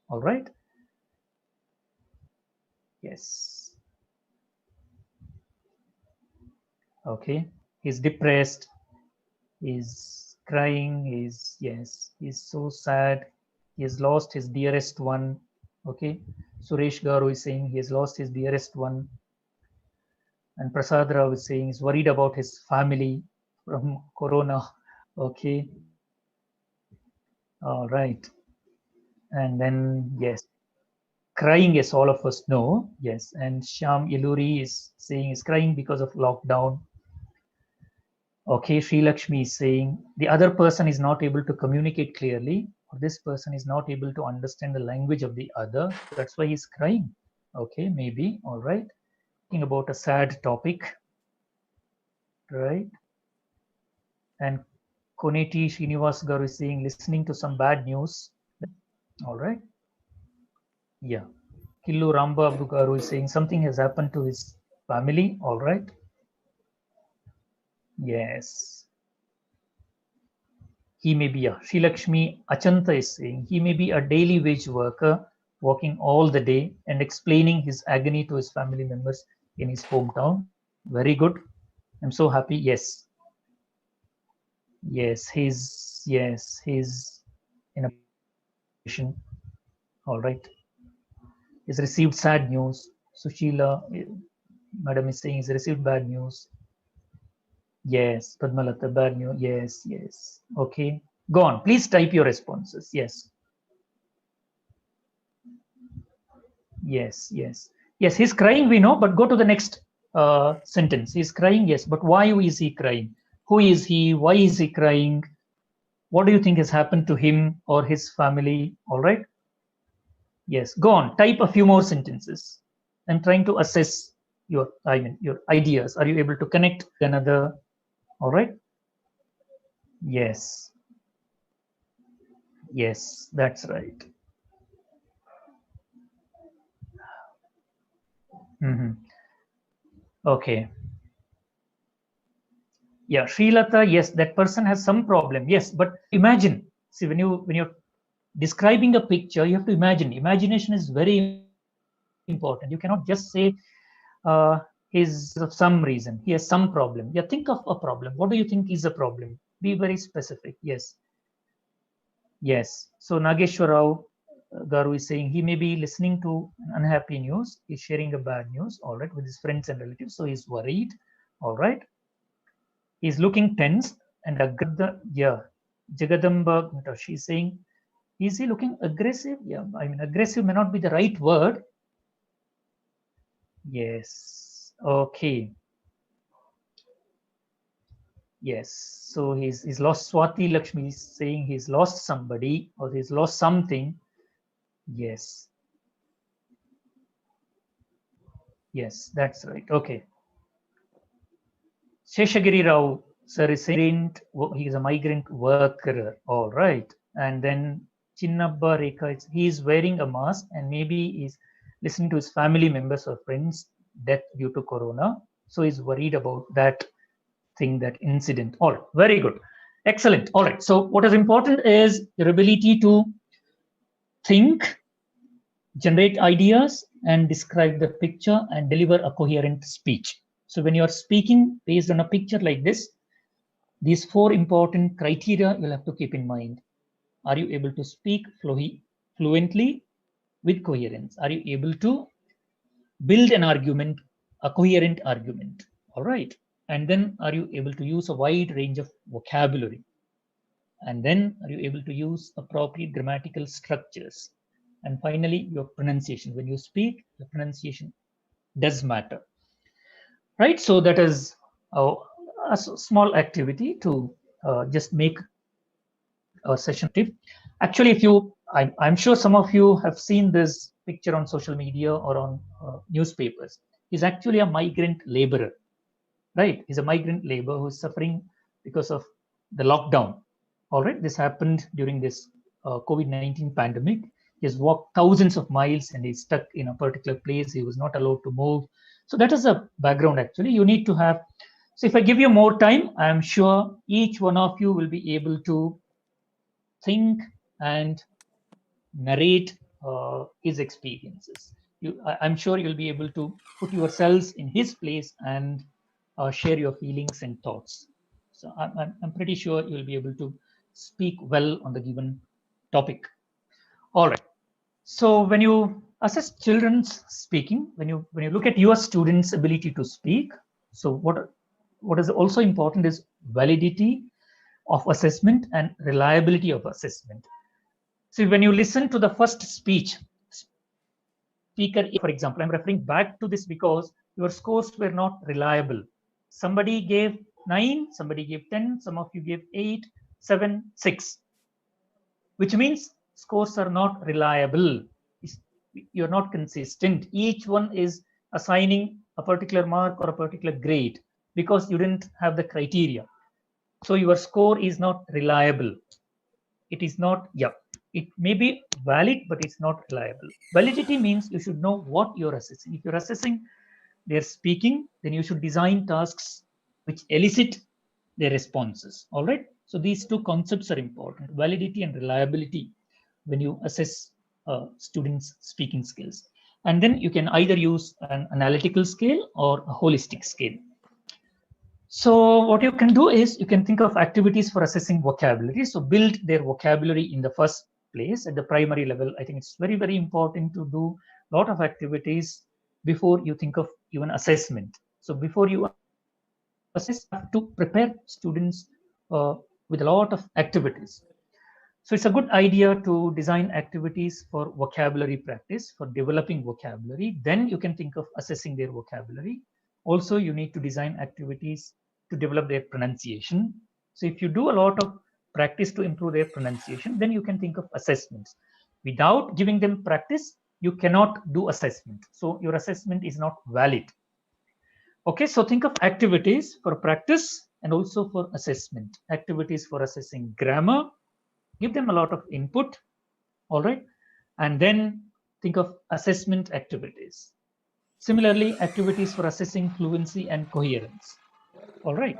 B: All right. Yes. Okay. He's depressed. He's crying. He's so sad. He has lost his dearest one. Okay. Suresh Garu is saying he has lost his dearest one. And Prasad Rao is saying he's worried about his family from Corona. Okay. All right. And then, yes, crying, as all of us know. Yes. And Shyam Yeluri is saying he's crying because of lockdown. Okay. Sri Lakshmi is saying the other person is not able to communicate clearly, or this person is not able to understand the language of the other. That's why he's crying. Okay. Maybe. All right. Thinking about a sad topic. Right. And Koneti Srinivas Garu is saying listening to some bad news. All right. Yeah. Killu Ramba Abdu Garu is saying something has happened to his family. All right. Yes. He may be Sri Lakshmi Achanta is saying he may be a daily wage worker walking all the day and explaining his agony to his family members in his hometown. Very good. I'm so happy. Yes. Yes, he's in a position. All right. He's received sad news. Sushila, madam is saying he's received bad news. Yes, Padmalata, bad news. Yes, yes. Okay. Go on. Please type your responses. Yes. Yes, yes. Yes, he's crying, we know, but go to the next sentence. He's crying, yes, but why is he crying? Who is he? Why is he crying? What do you think has happened to him or his family? All right. Yes, go on. Type a few more sentences. I'm trying to assess your ideas. Are you able to connect another? All right. Yes. Yes, that's right. Okay. Yeah, Srilata, yes, that person has some problem. Yes, but imagine. See, when you're describing a picture, you have to imagine. Imagination is very important. You cannot just say he's of some reason. He has some problem. Yeah, think of a problem. What do you think is a problem? Be very specific. Yes. Yes. So Nageshwar Rao Garu is saying he may be listening to unhappy news. He's sharing a bad news. All right, with his friends and relatives. So he's worried. All right. He's looking tense and Jagadamba, she's saying, is he looking aggressive? Yeah, I mean, aggressive may not be the right word. Yes. Okay. Yes. So he's lost. Swati Lakshmi is saying he's lost somebody or he's lost something. Yes. Yes, that's right. Okay. Sheshagiri Rao sir is saying he is a migrant worker. All right. And then Chinnabba Rekha, he is wearing a mask and maybe he's listening to his family members or friends' death due to corona. So he's worried about that thing, that incident. All right. Very good. Excellent. All right. So what is important is your ability to think, generate ideas, and describe the picture and deliver a coherent speech. So when you're speaking based on a picture like this, these four important criteria you'll have to keep in mind. Are you able to speak fluently with coherence? Are you able to build an argument, a coherent argument? All right. And then are you able to use a wide range of vocabulary? And then are you able to use appropriate grammatical structures? And finally, your pronunciation. When you speak, the pronunciation does matter. Right? So that is a small activity to just make a session tip. Actually, if you, I'm sure some of you have seen this picture on social media or on newspapers. He's actually a migrant laborer, right? He's a migrant laborer who's suffering because of the lockdown. All right, this happened during this COVID-19 pandemic. He has walked thousands of miles and he's stuck in a particular place. He was not allowed to move. So that is a background actually. You need to have, so if I give you more time, I'm sure each one of you will be able to think and narrate his experiences. I'm sure you'll be able to put yourselves in his place and share your feelings and thoughts. So I'm pretty sure you'll be able to speak well on the given topic. All right. So when you assess children's speaking, when you look at your students' ability to speak, so what is also important is validity of assessment and reliability of assessment. See, when you listen to the first speech, speaker, for example, I'm referring back to this because your scores were not reliable. Somebody gave 9, somebody gave 10, some of you gave 8, 7, 6, which means scores are not reliable. You're not consistent. Each one is assigning a particular mark or a particular grade because you didn't have the criteria. So your score is not reliable. It is not, it may be valid, but it's not reliable. Validity means you should know what you're assessing. If you're assessing their speaking, then you should design tasks which elicit their responses. All right. So these two concepts are important: validity and reliability when you assess students' speaking skills. And then you can either use an analytical scale or a holistic scale. So what you can do is you can think of activities for assessing vocabulary. So build their vocabulary in the first place at the primary level. I think it's very, very important to do a lot of activities before you think of even assessment. So before you assess, you have to prepare students with a lot of activities. So it's a good idea to design activities for vocabulary practice, for developing vocabulary. Then you can think of assessing their vocabulary. Also, you need to design activities to develop their pronunciation. So if you do a lot of practice to improve their pronunciation, then you can think of assessments. Without giving them practice, you cannot do assessment. So your assessment is not valid. Okay, so think of activities for practice and also for assessment. Activities for assessing grammar, give them a lot of input, all right, and then think of assessment activities. Similarly, activities for assessing fluency and coherence, all right.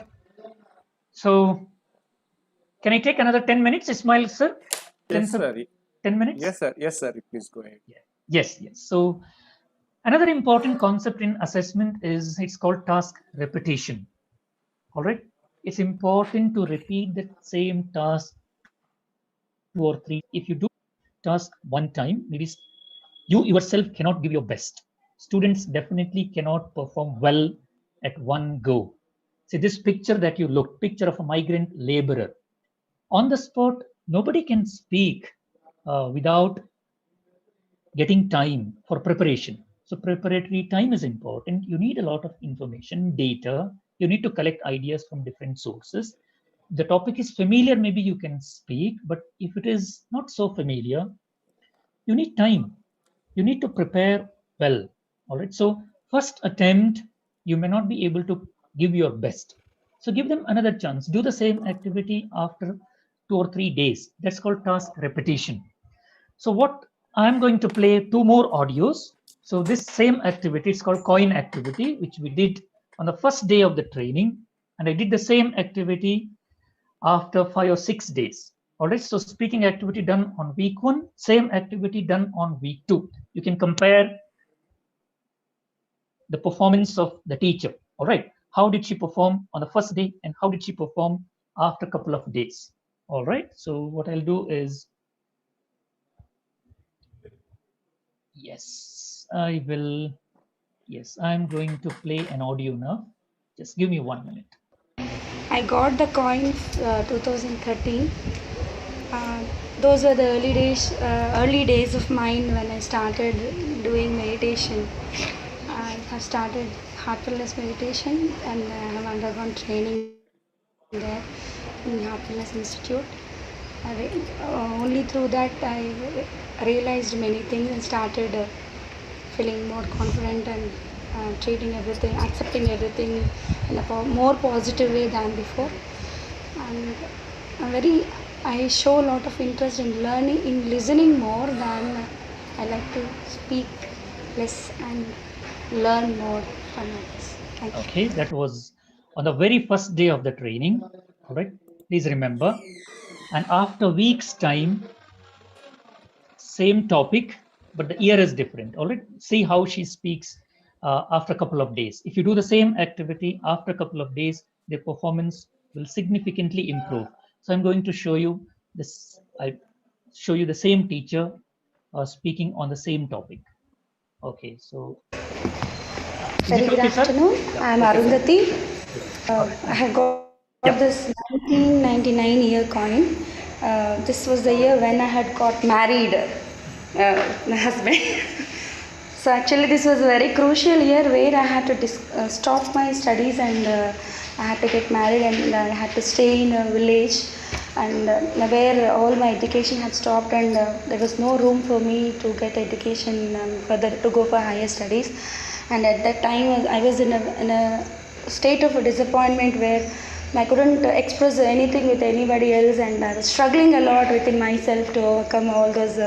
B: So can I take another 10 minutes, Ismail, sir? 10 minutes?
A: Yes, sir. Yes, sir. Please go ahead.
B: Yeah. Yes. So another important concept in assessment is it's called task repetition, all right. It's important to repeat the same task 2 or 3. If you do task one time, maybe you yourself cannot give your best. Students definitely cannot perform well at one go. See this picture that you look, picture of a migrant laborer. On the spot, nobody can speak without getting time for preparation. So preparatory time is important. You need a lot of information, data. You need to collect ideas from different sources. The topic is familiar, maybe you can speak, but if it is not so familiar, you need time. You need to prepare well. All right. So first attempt, you may not be able to give your best. So give them another chance. Do the same activity after 2 or 3 days. That's called task repetition. So what I'm going to play 2 more audios. So this same activity is called coin activity, which we did on the first day of the training. And I did the same activity after 5 or 6 days. All right, so speaking activity done on week 1, same activity done on week 2. You can compare the performance of the teacher. All right, how did she perform on the first day and how did she perform after a couple of days? All right, so what I'll do is, yes, I'm going to play an audio now. Just give me 1 minute.
E: I got the coins 2013. Those were the early days of mine when I started doing meditation. I have started heartfulness meditation and I have undergone training there in Heartfulness Institute. Only through that I realized many things and started feeling more confident and treating everything, accepting everything in a more positive way than before. And I show a lot of interest in learning, in listening more than I like to speak less and learn more from others. Thank you.
B: Okay, that was on the very first day of the training. All right, please remember. And after weeks time, same topic, but the year is different. All right, see how she speaks after a couple of days. If you do the same activity after a couple of days, the performance will significantly improve. So I'm going to show you this. I show you the same teacher speaking on the same topic. Okay, so
E: very good afternoon. I am Arundhati. I have got this 1999 year coin. This was the year when I had got married, my husband. So actually this was a very crucial year where I had to stop my studies and I had to get married and I had to stay in a village and where all my education had stopped and there was no room for me to get education further to go for higher studies. And at that time I was in a state of disappointment where I couldn't express anything with anybody else and I was struggling a lot within myself to overcome all those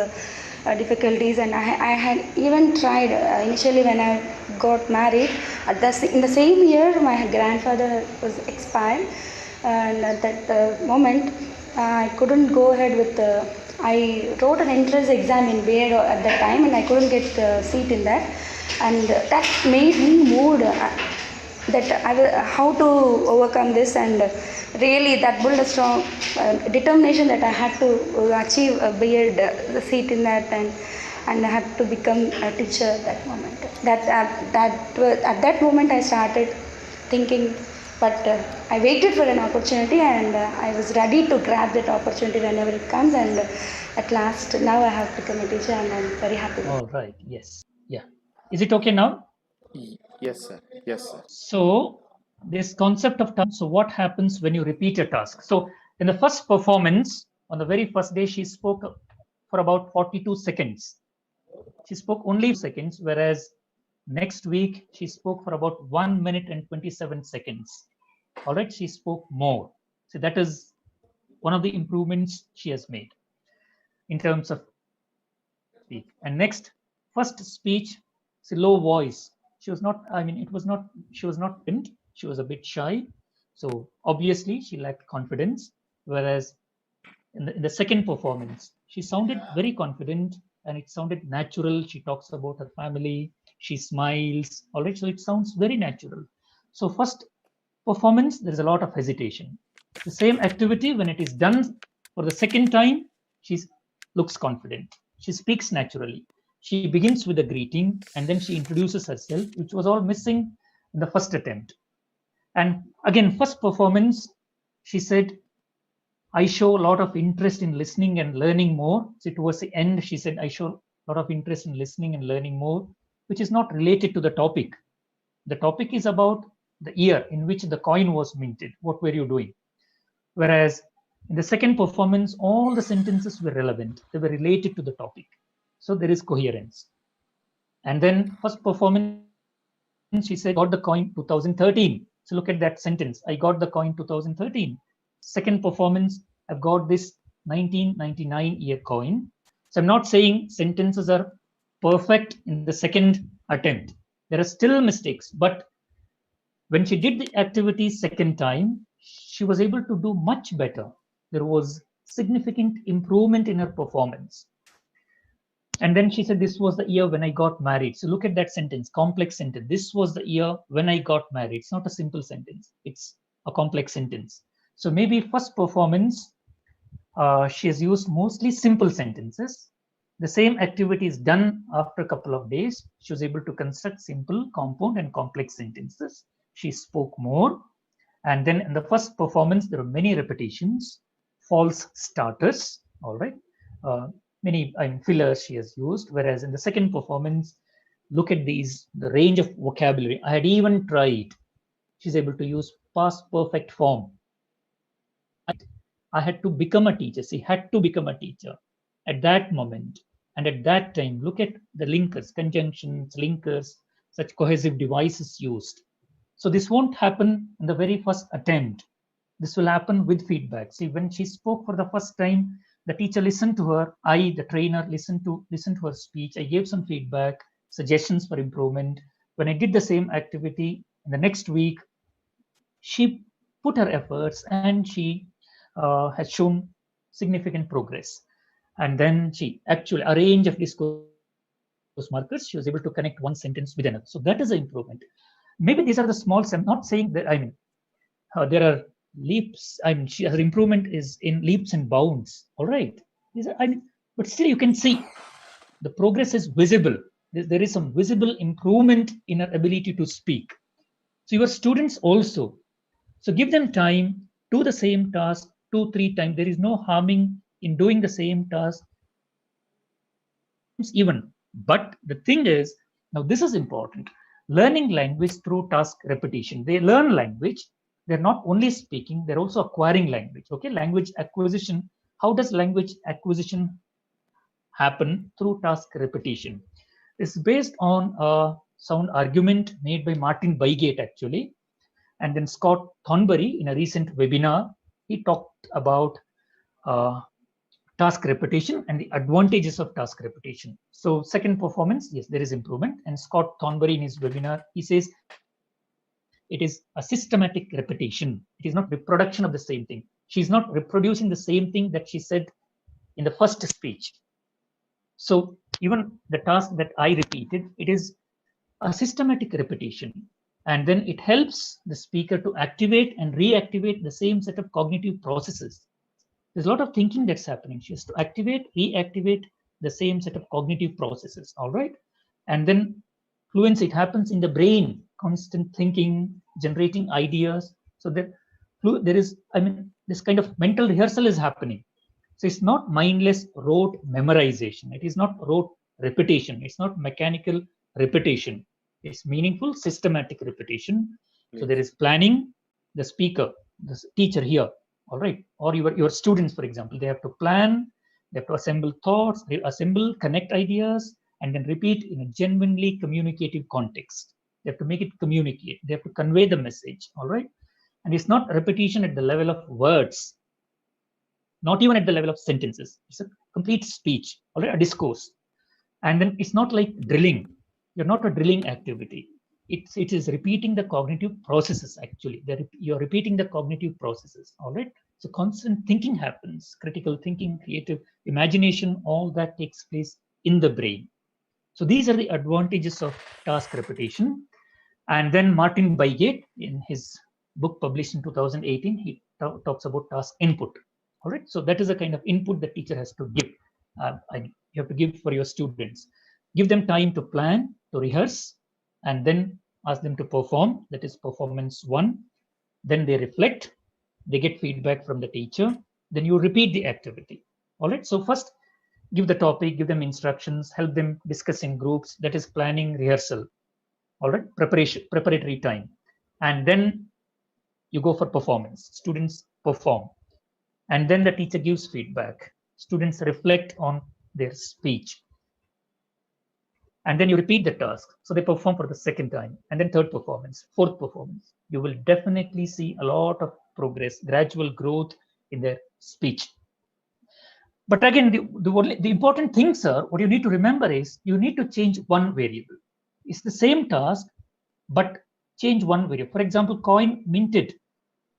E: difficulties. And I had even tried initially when I got married. In the same year my grandfather was expired and at that moment I couldn't go ahead with I wrote an entrance exam in B.Ed at that time, and I couldn't get a seat in that, and that made me mood that how to overcome this, and really that built a strong determination that I had to achieve a B.Ed seat in that, and I had to become a teacher at that moment. At that moment I started thinking, but I waited for an opportunity, and I was ready to grab that opportunity whenever it comes, and at last now I have become a teacher, and I'm very happy.
B: All right. Yes. Yeah. Is it okay now?
A: Yes, sir. Yes, sir.
B: So this concept of task. So what happens when you repeat a task? So in the first performance, on the very first day, she spoke for about 42 seconds. She spoke only seconds, whereas next week she spoke for about 1 minute and 27 seconds. All right, she spoke more. So that is one of the improvements she has made in terms of speak. And next, first speech, it's a low voice. She was not, I mean, it was not, she was not timid. She was a bit shy. So obviously she lacked confidence. Whereas in the second performance, she sounded very confident and it sounded natural. She talks about her family. She smiles. All right. So it sounds very natural. So first performance, there is a lot of hesitation. The same activity, when it is done for the second time, she looks confident. She speaks naturally. She begins with a greeting and then she introduces herself, which was all missing in the first attempt. And again, first performance, she said, I show a lot of interest in listening and learning more. So towards the end, she said, I show a lot of interest in listening and learning more, which is not related to the topic. The topic is about the year in which the coin was minted. What were you doing? Whereas in the second performance, all the sentences were relevant. They were related to the topic. So there is coherence. And then first performance, she said, got the coin 2013. So look at that sentence. I got the coin 2013. Second performance, I've got this 1999 year coin. So I'm not saying sentences are perfect in the second attempt. There are still mistakes, but when she did the activity second time, she was able to do much better. There was significant improvement in her performance. And then she said, this was the year when I got married. So look at that sentence, complex sentence. This was the year when I got married. It's not a simple sentence. It's a complex sentence. So maybe first performance, she has used mostly simple sentences. The same activity is done after a couple of days. She was able to construct simple, compound, and complex sentences. She spoke more. And then in the first performance, there are many repetitions, false starters, all right. Many fillers she has used, whereas in the second performance, look at these, the range of vocabulary. I had even tried. She's able to use past perfect form. I had to become a teacher. She had to become a teacher at that moment. And at that time, look at the linkers, conjunctions, linkers, such cohesive devices used. So this won't happen in the very first attempt. This will happen with feedback. See, when she spoke for the first time, the teacher listened to her. I, the trainer, listened to her speech. I gave some feedback, suggestions for improvement. When I did the same activity in the next week, she put her efforts and she has shown significant progress. And then she actually, a range of discourse markers, she was able to connect one sentence with another. So that is an improvement. Maybe these are the small, I'm not saying that, there are leaps. Her improvement is in leaps and bounds. All right. These are, but still you can see the progress is visible. There is some visible improvement in her ability to speak. So your students also. So give them time, do the same task 2-3 times. There is no harming in doing the same task even. But the thing is, now this is important. Learning language through task repetition. They learn language. They're not only speaking, they're also acquiring language. Okay, language acquisition. How does language acquisition happen? Through task repetition. It's based on a sound argument made by Martin Beigate, actually. And then Scott Thornbury, in a recent webinar, he talked about task repetition and the advantages of task repetition. So second performance, yes, there is improvement. And Scott Thornbury in his webinar, he says it is a systematic repetition. It is not reproduction of the same thing. She's not reproducing the same thing that she said in the first speech. So even the task that I repeated, it is a systematic repetition. And then it helps the speaker to activate and reactivate the same set of cognitive processes. There's a lot of thinking that's happening. She has to activate, reactivate the same set of cognitive processes, all right? And then fluency, it happens in the brain, constant thinking, generating ideas. So there is, I mean, this kind of mental rehearsal is happening. So it's not mindless rote memorization. It is not rote repetition. It's not mechanical repetition. It's meaningful, systematic repetition. So there is planning, the speaker, the teacher here, all right, or your students, for example, they have to plan, they have to assemble thoughts, they assemble, connect ideas, and then repeat in a genuinely communicative context. They have to make it communicate. They have to convey the message, all right? And it's not repetition at the level of words, not even at the level of sentences. It's a complete speech, all right, a discourse. And then it's not like drilling. You're not a drilling activity. It is repeating the cognitive processes, actually. You're repeating the cognitive processes, all right? So constant thinking happens, critical thinking, creative imagination, all that takes place in the brain. So these are the advantages of task repetition. And then Martin Beignet, in his book published in 2018, he talks about task input. All right, so that is the kind of input the teacher has to give. You have to give for your students. Give them time to plan, to rehearse, and then ask them to perform. That is performance 1. Then they reflect. They get feedback from the teacher. Then you repeat the activity. All right, so first give the topic, give them instructions, help them discuss in groups. That is planning, rehearsal. All right, preparatory time. And then you go for performance. Students perform. And then the teacher gives feedback. Students reflect on their speech. And then you repeat the task. So they perform for the second time. And then third performance, fourth performance. You will definitely see a lot of progress, gradual growth in their speech. But again, the important thing, sir, what you need to remember is you need to change one variable. It's the same task, but change one variable. For example, coin minted.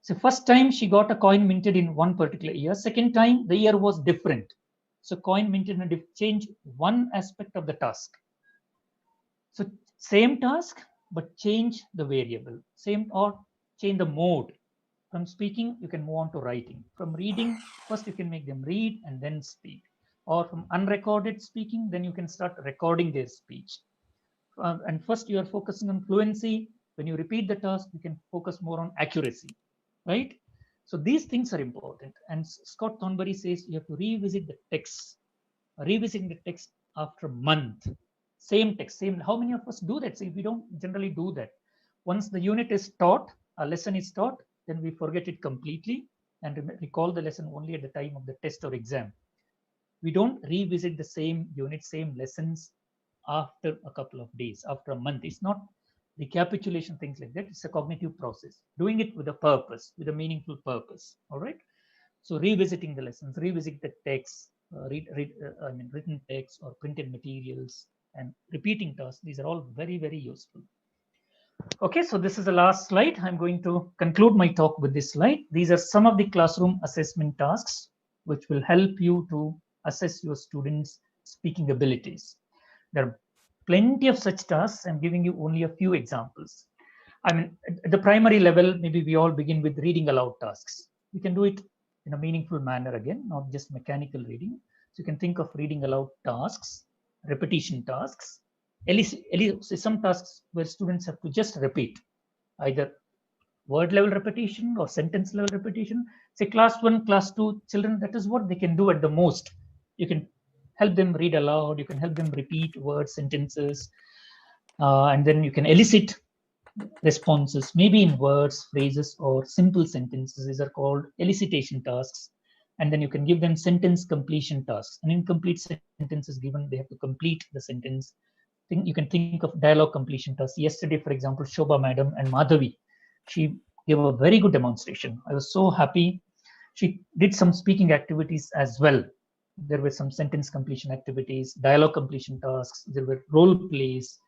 B: So first time she got a coin minted in one particular year. Second time, the year was different. So coin minted and change one aspect of the task. So same task, but change the variable. Same or change the mode. From speaking, you can move on to writing. From reading, first you can make them read and then speak. Or from unrecorded speaking, then you can start recording their speech. And first you are focusing on fluency. When you repeat the task, you can focus more on accuracy, right? So these things are important. And Scott Thornberry says you have to revisit the text. Revisiting the text after a month. Same text, same. How many of us do that? See, we don't generally do that. Once the unit is taught, a lesson is taught, then we forget it completely and recall the lesson only at the time of the test or exam. We don't revisit the same unit, same lessons after a couple of days, after a month. It's not recapitulation, things like that. It's a cognitive process. Doing it with a purpose, with a meaningful purpose. All right. So revisiting the lessons, revisit the text, written text or printed materials, and repeating tasks. These are all very, very useful. Okay, so this is the last slide. I'm going to conclude my talk with this slide. These are some of the classroom assessment tasks which will help you to assess your students' speaking abilities. There are plenty of such tasks. I'm giving you only a few examples. I mean, at the primary level, maybe we all begin with reading aloud tasks. You can do it in a meaningful manner again, not just mechanical reading. So you can think of reading aloud tasks, repetition tasks, some tasks where students have to just repeat, either word level repetition or sentence level repetition. Say class 1, class 2 children, that is what they can do at the most. You can help them read aloud, you can help them repeat words, sentences, and then you can elicit responses, maybe in words, phrases, or simple sentences. These are called elicitation tasks. And then you can give them sentence completion tasks. An incomplete sentence is given, they have to complete the sentence. You can think of dialogue completion tasks. Yesterday, for example, Shobha Madam and Madhavi, she gave a very good demonstration. I was so happy. She did some speaking activities as well. There were some sentence completion activities, dialogue completion tasks, there were role plays.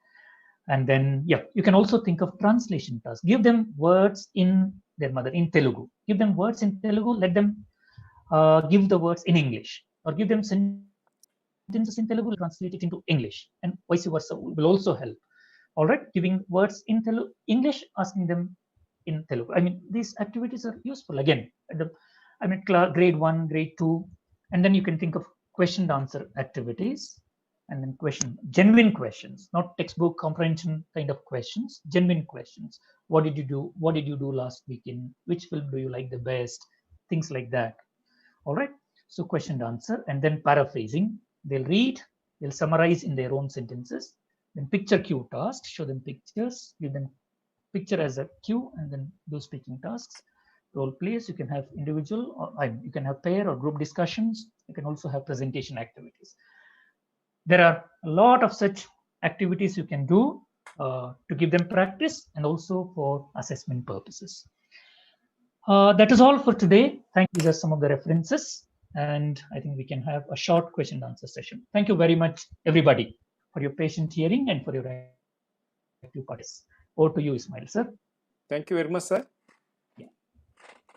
B: And then, yeah, you can also think of translation tasks. Give them words in their mother, in Telugu. Give them words in Telugu, let them give the words in English. or give them sentences in Telugu, translate it into English, and vice versa will also help. All right, giving words in Telugu, English, asking them in Telugu. I mean, these activities are useful again. Grade 1, grade 2, and then you can think of question and answer activities, and then genuine questions, not textbook comprehension kind of questions, genuine questions. What did you do? What did you do last weekend? Which film do you like the best? Things like that. All right. So question and answer, and then paraphrasing. They'll read, they'll summarize in their own sentences. Then picture cue tasks, show them pictures, give them picture as a cue, and then do speaking tasks. Role plays, you can have individual, or you can have pair or group discussions. You can also have presentation activities. There are a lot of such activities you can do to give them practice and also for assessment purposes. That is all for today. Thank you. These are some of the references, and I think we can have a short question and answer session. Thank you very much, everybody, for your patient hearing and for your active participation. Over to you, Ismail, sir.
A: Thank you very much, sir.
B: Yeah.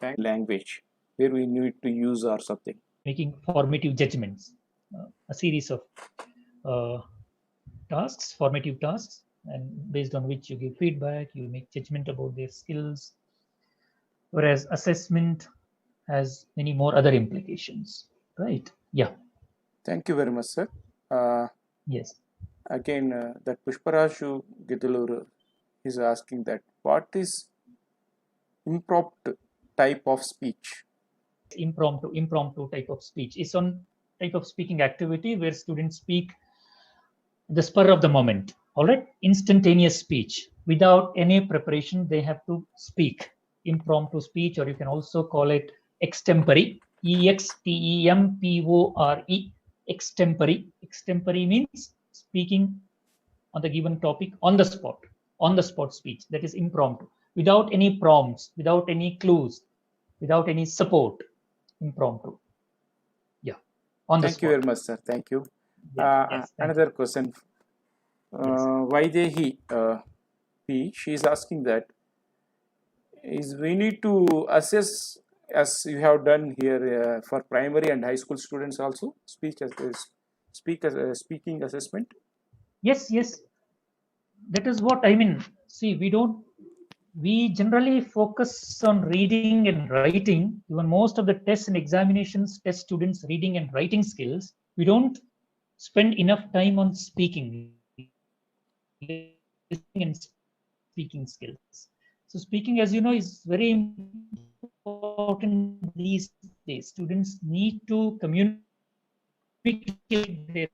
A: Thank language where we need to use or something.
B: Making formative judgments, a series of tasks, formative tasks, and based on which you give feedback, you make judgment about their skills. Whereas assessment has many more other implications, right? Yeah.
A: Thank you very much, sir.
B: Yes.
A: Again, that Pushparashu Gidaluru is asking that what is impromptu type of speech?
B: Impromptu type of speech is one type of speaking activity where students speak the spur of the moment. All right, instantaneous speech without any preparation. They have to speak impromptu speech, or you can also call it extempore. EXTEMPORE. Extempore. Extempore means speaking on the given topic on the spot speech. That is impromptu, without any prompts, without any clues, without any support. Impromptu. Yeah.
A: Thank you very much, sir. Thank you.
B: Yes,
A: another question. Vaidehi P. She is asking that we need to assess, as you have done here for primary and high school students also, speaking assessment.
B: Yes. That is what I mean. See, we generally focus on reading and writing. Even most of the tests and examinations test students' reading and writing skills. We don't spend enough time on speaking and speaking skills. So speaking, as you know, is very important these days. Students need to communicate their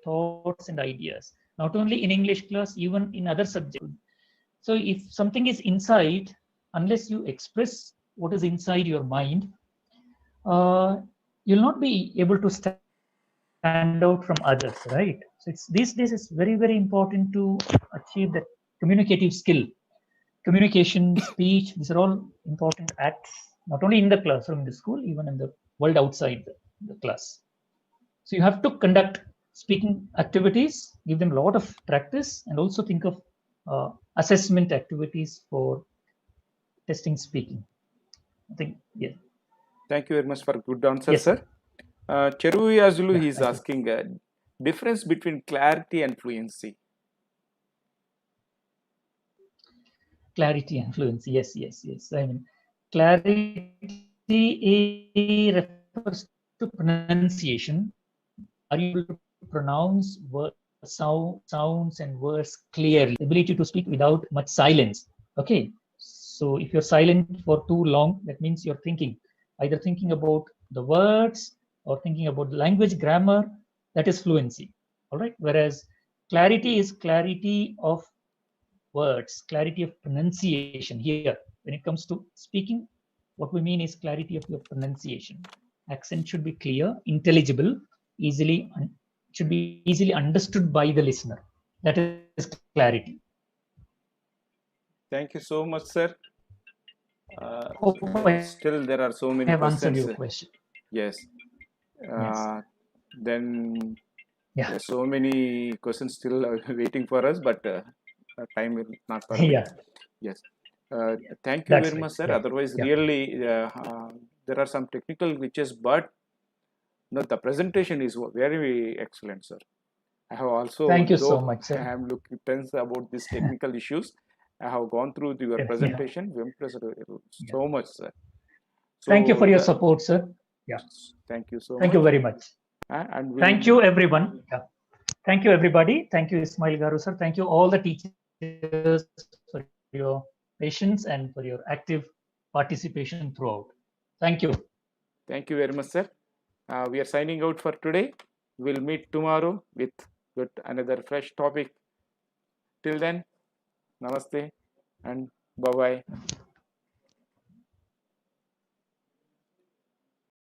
B: thoughts and ideas, not only in English class, even in other subjects. So if something is inside, unless you express what is inside your mind, you'll not be able to stand out from others, right? So these days it's very, very important to achieve that communicative skill. Communication, speech, these are all important acts, not only in the classroom, in the school, even in the world outside the class. So you have to conduct speaking activities, give them a lot of practice, and also think of assessment activities for testing speaking. I think, yeah.
A: Thank you very much for good answer,
B: Yes,
A: sir. Cheruvi Azulu, he is
B: thank you.
A: asking a difference between clarity and fluency.
B: Clarity and fluency, yes. I mean, clarity refers to pronunciation. Are you able to pronounce sounds and words clearly? Ability to speak without much silence. Okay, so if you're silent for too long, that means you're either thinking about the words or thinking about the language grammar. That is fluency. All right, whereas clarity is clarity of words, clarity of pronunciation. Here, when it comes to speaking, what we mean is clarity of your pronunciation. Accent should be clear, intelligible, should be easily understood by the listener. That is clarity.
A: Thank you so much, sir. Still there are so many
B: I have
A: questions.
B: answered your question.
A: Yes.
B: Yes.
A: Then
B: Yeah.
A: there are so many questions still waiting for us, but time will not permit.
B: Yeah.
A: Yes. Thank you very much, sir.
B: Yeah.
A: Otherwise,
B: Yeah.
A: really, there are some technical glitches, but No, the presentation is very excellent, sir. I have also,
B: Thank you so
A: though
B: much, sir.
A: I am looking tense about these technical issues, I have gone through your
B: Yeah.
A: presentation. We impressed so much, sir. So
B: Thank you for your support, sir. Yeah.
A: Thank you so
B: Thank
A: much.
B: you very much.
A: And
B: Thank you, everyone. Yeah. Thank you, everybody. Thank you, Ismail Garu, sir. Thank you, all the teachers, for your patience and for your active participation throughout. Thank you.
A: Thank you very much, sir. We are signing out for today. We'll meet tomorrow with another fresh topic. Till then, namaste and bye bye.